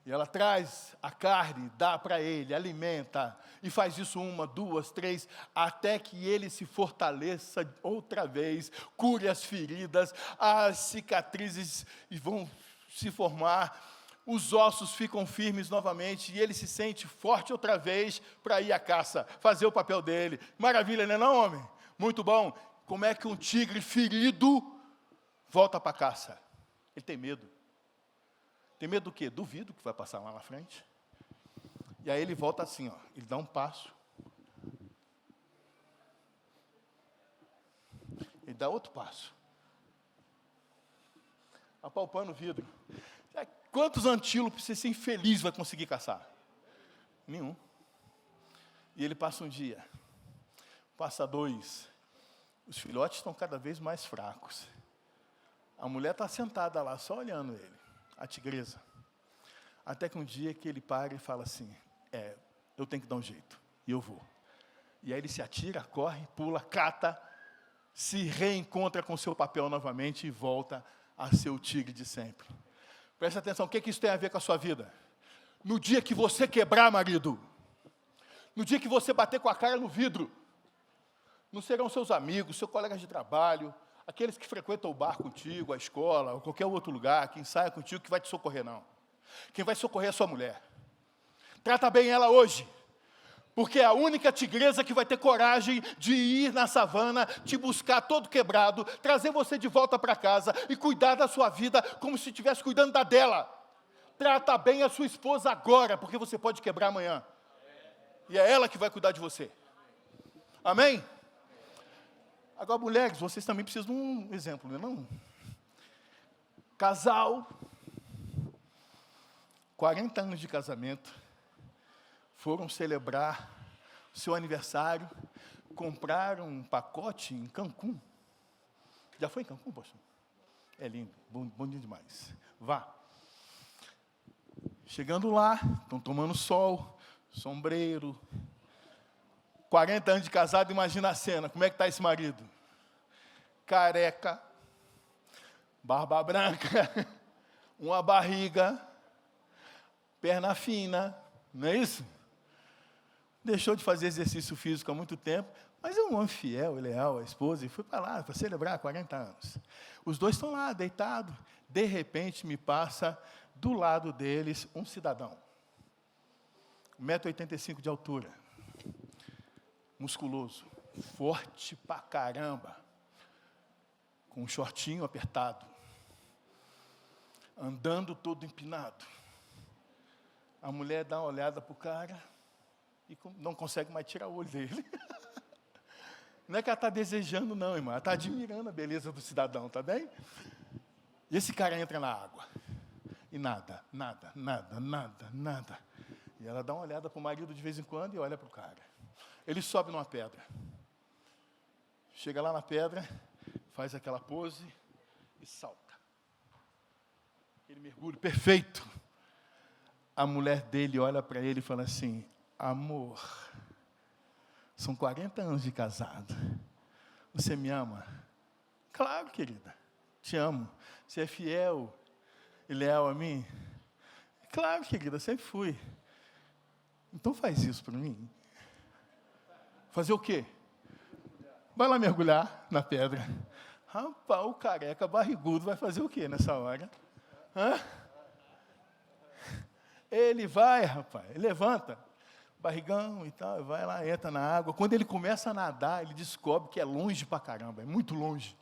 E ela traz a carne, dá para ele, alimenta. E faz isso 1, 2, 3, até que ele se fortaleça outra vez, cure as feridas, as cicatrizes vão se formar, os ossos ficam firmes novamente, e ele se sente forte outra vez para ir à caça, fazer o papel dele. Maravilha, não é não, homem? Muito bom. Como é que um tigre ferido volta para a caça? Ele tem medo. Tem medo do quê? Do vidro que vai passar lá na frente. E aí ele volta assim, ó, ele dá um passo. Ele dá outro passo. Apalpando o vidro. Quantos antílopes esse infeliz vai conseguir caçar? Nenhum. E ele passa um dia. Passa 2. Os filhotes estão cada vez mais fracos. A mulher está sentada lá, só olhando ele. A tigresa. Até que um dia que ele para e fala assim, eu tenho que dar um jeito, e eu vou. E aí ele se atira, corre, pula, cata, se reencontra com o seu papel novamente e volta a ser o tigre de sempre. Presta atenção, o que isso tem a ver com a sua vida? No dia que você quebrar, marido, no dia que você bater com a cara no vidro, não serão seus amigos, seus colegas de trabalho, aqueles que frequentam o bar contigo, a escola, ou qualquer outro lugar, que ensaia contigo, que vai te socorrer, não. Quem vai socorrer é a sua mulher. Trata bem ela hoje, porque é a única tigresa que vai ter coragem de ir na savana, te buscar todo quebrado, trazer você de volta para casa e cuidar da sua vida como se estivesse cuidando da dela. Trata bem a sua esposa agora, porque você pode quebrar amanhã. E é ela que vai cuidar de você. Amém? Agora, mulheres, vocês também precisam de um exemplo, não é não? Casal, 40 anos de casamento, foram celebrar o seu aniversário, compraram um pacote em Cancún. Já foi em Cancún, poxa? É lindo, bonito demais. Vá. Chegando lá, estão tomando sol, sombreiro. 40 anos de casado, imagina a cena. Como é que está esse marido? Careca, barba branca, uma barriga, perna fina, não é isso? Deixou de fazer exercício físico há muito tempo, mas é um homem fiel e leal à esposa, e foi para lá para celebrar 40 anos. Os dois estão lá, deitados. De repente, me passa do lado deles um cidadão. 1,85 m de altura. Musculoso. Forte pra caramba. Com um shortinho apertado. Andando todo empinado. A mulher dá uma olhada pro cara e não consegue mais tirar o olho dele. Não é que ela está desejando, não, irmã. Ela está admirando a beleza do cidadão, tá bem? E esse cara entra na água. E nada. E ela dá uma olhada para o marido de vez em quando e olha para o cara. Ele sobe numa pedra. Chega lá na pedra, faz aquela pose e salta. Aquele mergulho perfeito. A mulher dele olha para ele e fala assim, amor, São 40 anos de casado. Você me ama? Claro, querida. Te amo. Você é fiel e leal a mim? Claro, querida, sempre fui. Então faz isso para mim. Fazer o quê? Vai lá mergulhar na pedra. Rapaz, o careca barrigudo vai fazer o quê nessa hora? Hã? Ele vai, rapaz, ele levanta, barrigão e tal, vai lá, entra na água. Quando ele começa a nadar, ele descobre que é longe pra caramba, é muito longe.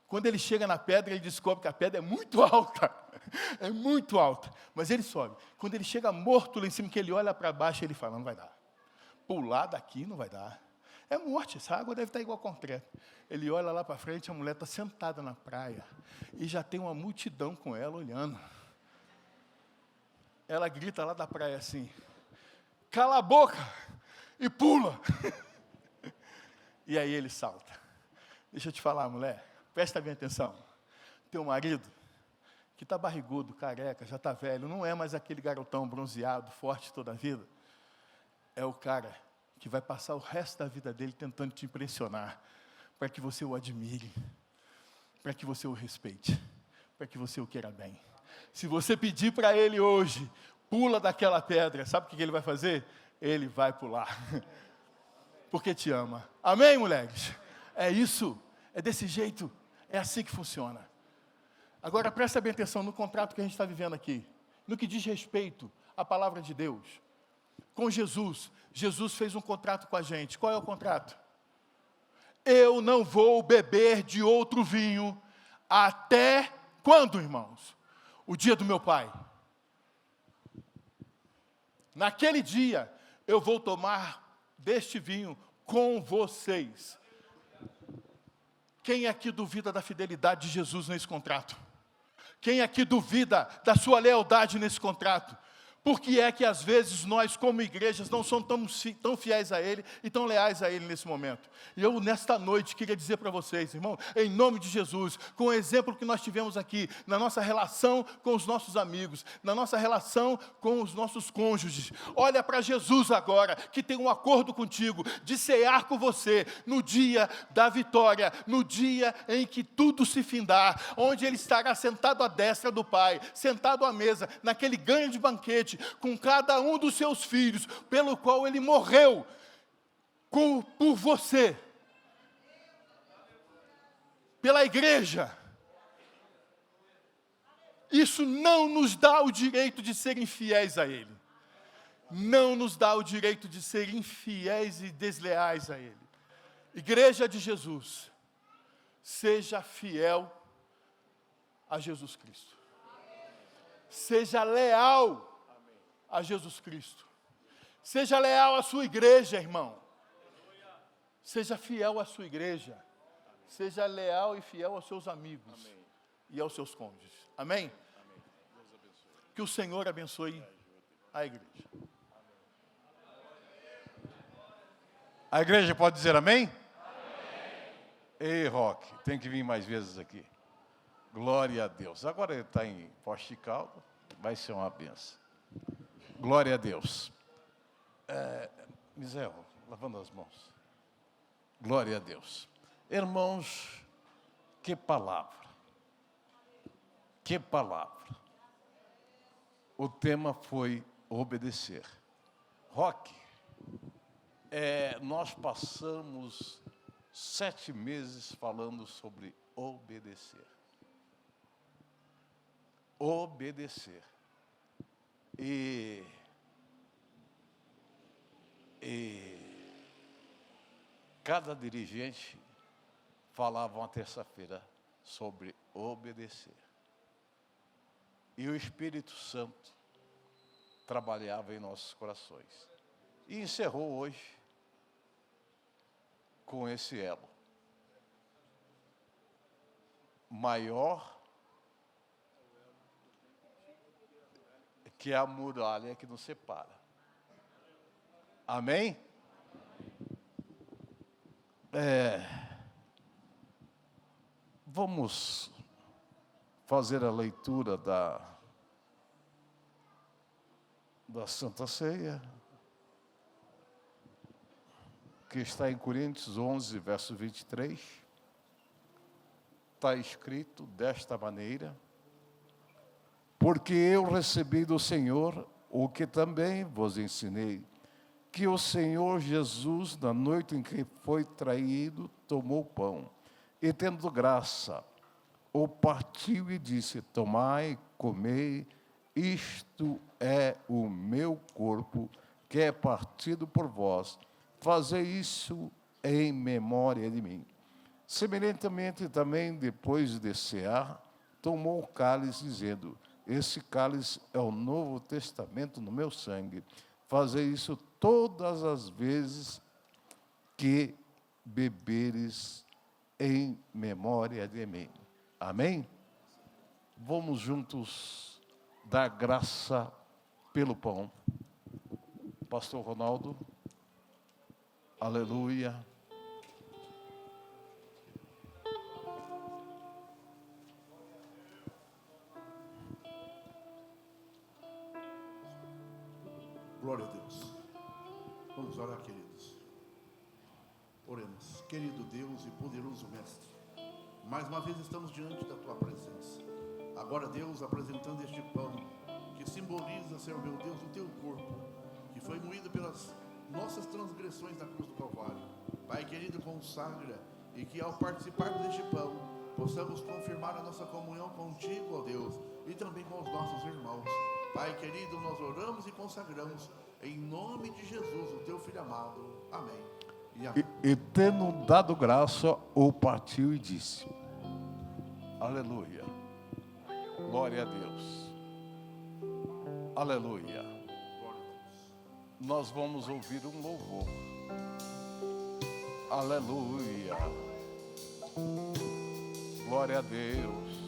Quando ele chega na pedra, ele descobre que a pedra é muito alta. É muito alta. Mas ele sobe. Quando ele chega morto lá em cima, que ele olha para baixo, ele fala, não vai dar. Pular daqui não vai dar. É morte, essa água deve estar igual concreto. Ele olha lá para frente, a mulher está sentada na praia. E já tem uma multidão com ela olhando. Ela grita lá da praia assim, cala a boca e pula. E aí ele salta. Deixa eu te falar, mulher, presta bem atenção. Teu marido, que está barrigudo, careca, já está velho, não é mais aquele garotão bronzeado, forte toda a vida. É o cara que vai passar o resto da vida dele tentando te impressionar, para que você o admire, para que você o respeite, para que você o queira bem. Se você pedir para ele hoje, pula daquela pedra, sabe o que ele vai fazer? Ele vai pular, porque te ama. Amém, mulheres? É isso, é desse jeito, é assim que funciona. Agora, presta bem atenção no contrato que a gente está vivendo aqui, no que diz respeito à palavra de Deus. Com Jesus, Jesus fez um contrato com a gente. Qual é o contrato? Eu não vou beber de outro vinho até quando, irmãos? O dia do meu Pai. Naquele dia, eu vou tomar deste vinho com vocês. Quem aqui duvida da fidelidade de Jesus nesse contrato? Quem aqui duvida da sua lealdade nesse contrato? Por que é que às vezes nós, como igrejas, não somos tão fiéis a Ele e tão leais a Ele nesse momento? E eu, nesta noite, queria dizer para vocês, irmão, em nome de Jesus, com o exemplo que nós tivemos aqui, na nossa relação com os nossos amigos, na nossa relação com os nossos cônjuges, olha para Jesus agora, que tem um acordo contigo, de cear com você, no dia da vitória, no dia em que tudo se findar, onde Ele estará sentado à destra do Pai, sentado à mesa, naquele grande banquete, com cada um dos seus filhos, pelo qual Ele morreu por você, pela igreja. Isso não nos dá o direito de ser infiéis a Ele. Não nos dá o direito de ser infiéis e desleais a Ele. Igreja de Jesus, seja fiel a Jesus Cristo. Seja leal a Jesus Cristo. Seja leal à sua igreja, irmão. Seja fiel à sua igreja. Seja leal e fiel aos seus amigos. Amém. E aos seus cônjuges. Amém? Amém. Que o Senhor abençoe a igreja. A igreja pode dizer amém? Amém. Ei, Roque, tem que vir mais vezes aqui. Glória a Deus. Agora ele está em Poste de Caldas, vai ser uma benção. Glória a Deus. Misael, lavando as mãos. Glória a Deus. Irmãos, que palavra. Que palavra. O tema foi obedecer. Roque, nós passamos 7 meses falando sobre obedecer. Obedecer. E cada dirigente falava uma terça-feira sobre obedecer. E o Espírito Santo trabalhava em nossos corações. E encerrou hoje com esse elo. Maior que é a muralha que nos separa. Amém? Vamos fazer a leitura da Santa Ceia. que está em Coríntios 11, verso 23. Está escrito desta maneira: porque eu recebi do Senhor o que também vos ensinei, que o Senhor Jesus, na noite em que foi traído, tomou pão, e tendo graça, o partiu e disse: tomai, comei, isto é o meu corpo, que é partido por vós, fazei isso em memória de mim. Semelhantemente também, depois de cear, tomou o cálice, dizendo: esse cálice é o Novo Testamento no meu sangue. Fazei isso todas as vezes que beberes em memória de mim. Amém? Vamos juntos dar graça pelo pão. Pastor Ronaldo. Aleluia. Glória a Deus. Vamos orar, queridos. Oremos. Querido Deus e poderoso Mestre, mais uma vez estamos diante da Tua presença. Agora, Deus, apresentando este pão, que simboliza, Senhor meu Deus, o Teu corpo, que foi moído pelas nossas transgressões na cruz do Calvário. Pai querido, consagra, e que ao participarmos deste pão, possamos confirmar a nossa comunhão contigo, ó Deus, e também com os nossos irmãos. Pai querido, nós oramos e consagramos em nome de Jesus, o Teu Filho amado. Amém. E amém. E tendo dado graça, o partiu e disse: aleluia, glória a Deus, aleluia. Nós vamos ouvir um louvor. Aleluia, glória a Deus.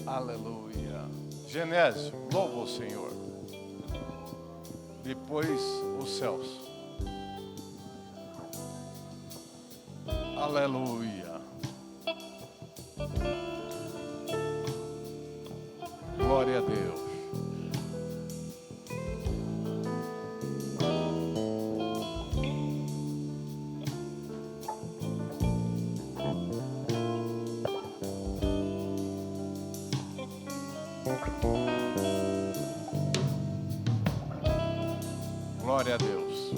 Aleluia. Genésio, louva o Senhor. Depois os céus. Aleluia. Glória a Deus. Glória a Deus.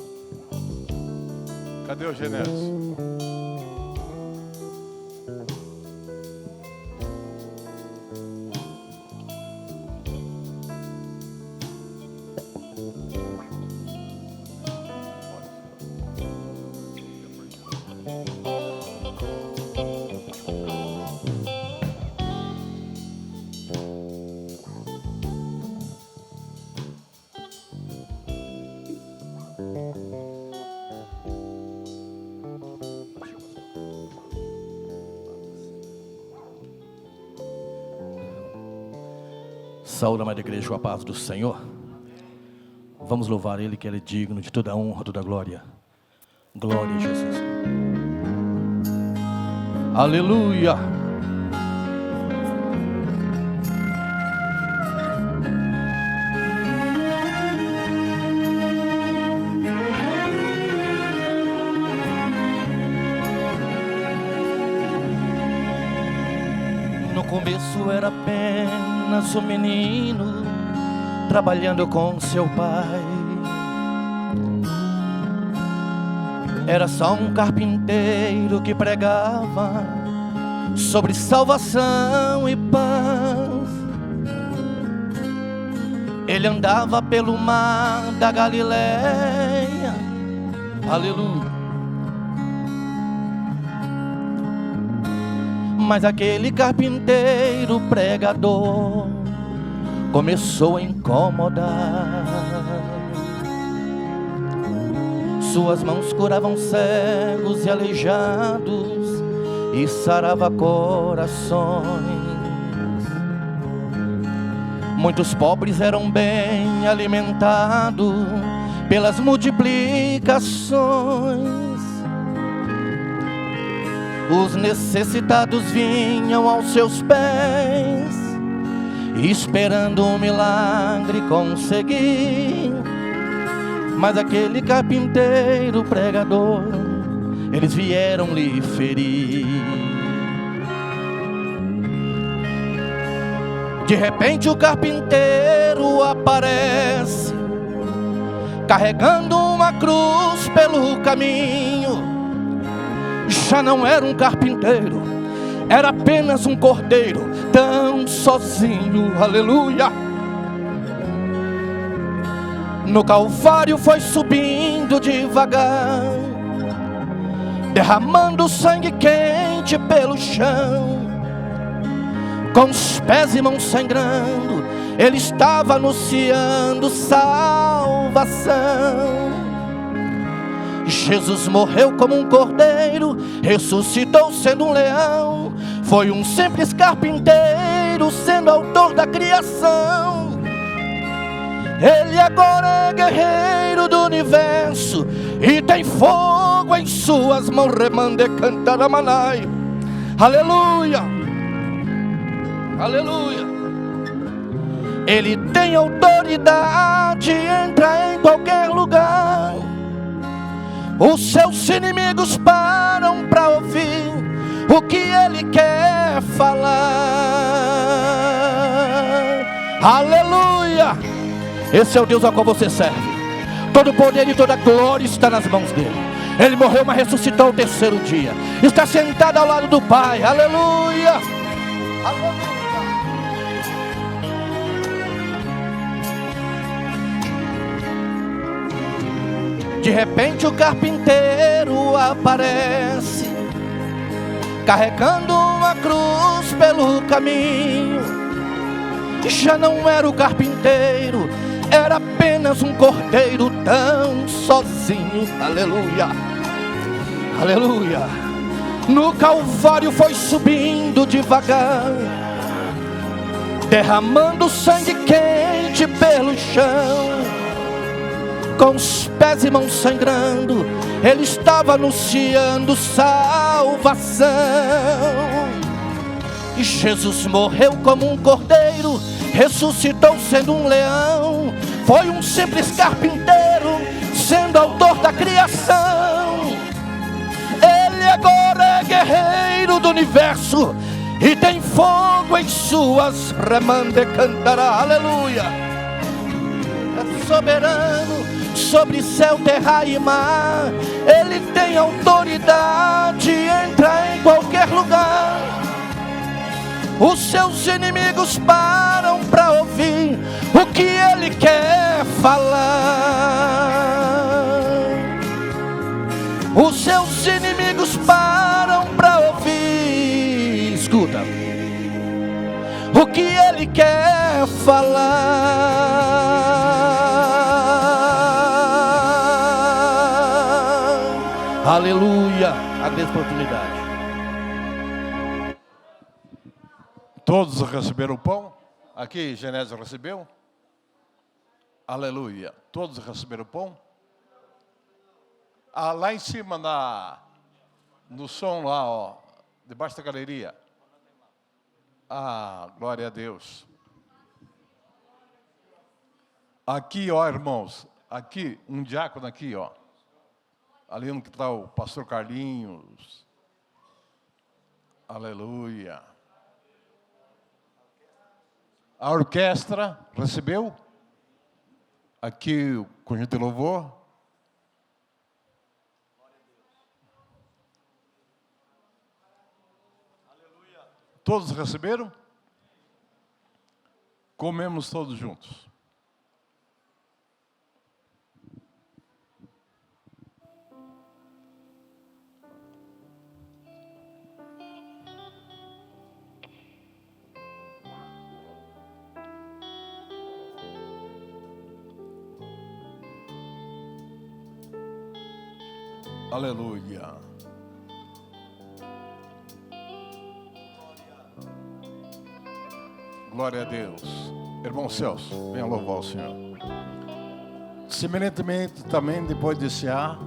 Cadê o Genésio? Saúde, amada igreja, com a paz do Senhor. Vamos louvar Ele, que Ele é digno de toda a honra, toda a glória. Glória a Jesus. Aleluia. No começo era apenas um menino trabalhando com seu pai. Era só um carpinteiro que pregava sobre salvação e paz. Ele andava pelo mar da Galileia. Aleluia. Mas aquele carpinteiro pregador começou a incomodar. Suas mãos curavam cegos e aleijados e sarava corações. Muitos pobres eram bem alimentados pelas multiplicações. Os necessitados vinham aos seus pés esperando um milagre conseguir. Mas aquele carpinteiro pregador, eles vieram lhe ferir. De repente o carpinteiro aparece, carregando uma cruz pelo caminho. Já não era um carpinteiro, era apenas um cordeiro, tão sozinho, aleluia. No Calvário foi subindo devagar, derramando sangue quente pelo chão. Com os pés e mãos sangrando, ele estava anunciando salvação. Jesus morreu como um cordeiro, ressuscitou sendo um leão. Foi um simples carpinteiro, sendo autor da criação. Ele agora é guerreiro do universo e tem fogo em suas mãos. Remande cantaramanai. Aleluia, aleluia. Ele tem autoridade, entra em qualquer lugar. Os seus inimigos param para ouvir o que ele quer falar. Aleluia. Esse é o Deus ao qual você serve. Todo poder e toda glória está nas mãos dele. Ele morreu, mas ressuscitou ao terceiro dia. Está sentado ao lado do Pai. Aleluia. Aleluia. De repente o carpinteiro aparece, carregando uma cruz pelo caminho. Já não era o carpinteiro, era apenas um cordeiro tão sozinho. Aleluia, aleluia. No Calvário foi subindo devagar, derramando sangue quente pelo chão. Com os pés e mãos sangrando, ele estava anunciando salvação. E Jesus morreu como um cordeiro, ressuscitou sendo um leão. Foi um simples carpinteiro, sendo autor da criação. Ele agora é guerreiro do universo e tem fogo em suas remande cantará. Aleluia. É soberano sobre céu, terra e mar. Ele tem autoridade, entra em qualquer lugar. Os seus inimigos param para ouvir o que ele quer falar. Os seus inimigos param para ouvir, escuta, o que ele quer falar. Aleluia, agradeço a oportunidade. Todos receberam o pão? Aqui, Genésio recebeu? Aleluia. Todos receberam o pão? Ah, lá em cima, no som lá, ó, debaixo da galeria. Ah, glória a Deus. Aqui, ó, irmãos, aqui, um diácono aqui, ó. Ali onde está o pastor Carlinhos. Aleluia. A orquestra recebeu? Aqui o conjunto de louvor. Todos receberam? Comemos todos juntos. Aleluia. Glória a Deus. Irmão Celso, venha louvar o Senhor. Semelhantemente, também depois de cear,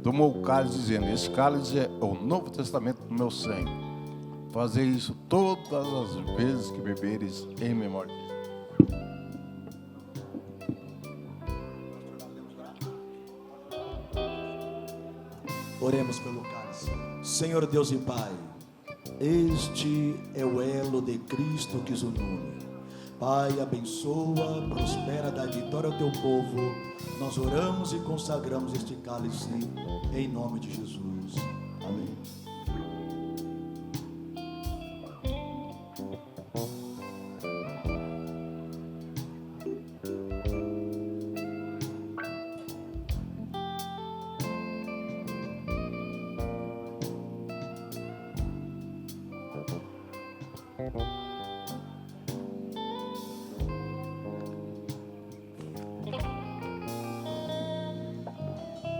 tomou o cálice dizendo: esse cálice é o Novo Testamento do meu sangue. Fazer isso todas as vezes que beberes em memória de mim. Oremos pelo cálice. Senhor Deus e Pai, este é o elo de Cristo que os une. Pai, abençoa, prospera, dá vitória ao teu povo. Nós oramos e consagramos este cálice em nome de Jesus. Amém.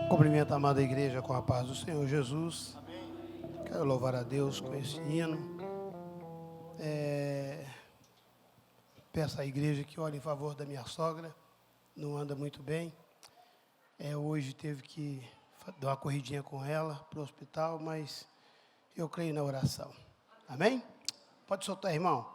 Cumprimento a amada igreja com a paz do Senhor Jesus. Quero louvar a Deus com esse hino. Peço à igreja que ore em favor da minha sogra. Não anda muito bem. Hoje teve que dar uma corridinha com ela para o hospital, mas eu creio na oração. Amém? Pode soltar, irmão.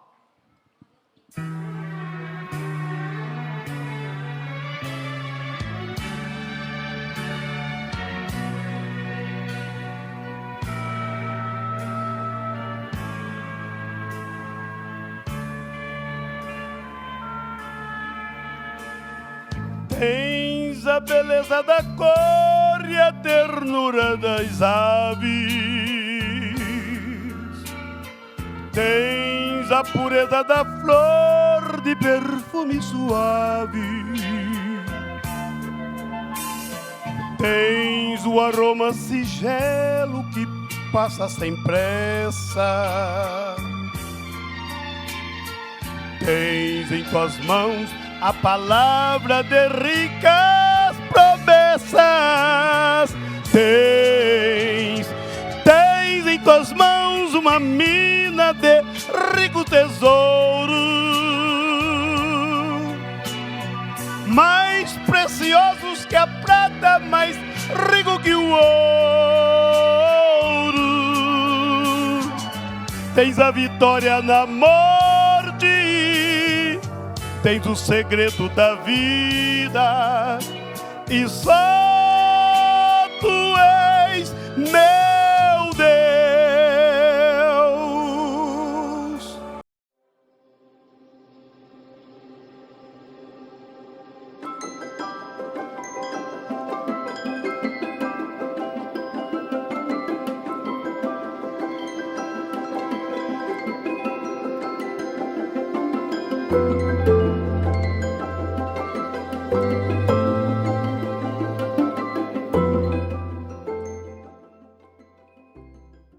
Tens a beleza da cor e a ternura das aves. Tens a pureza da flor de perfume suave. Tens o aroma sigelo que passa sem pressa. Tens em tuas mãos a palavra de ricas promessas. Tens em tuas mãos uma mina de rico tesouro, mais preciosos que a prata, mais rico que o ouro. Tens a vitória na morte, tens o segredo da vida, e só tu és meu Deus.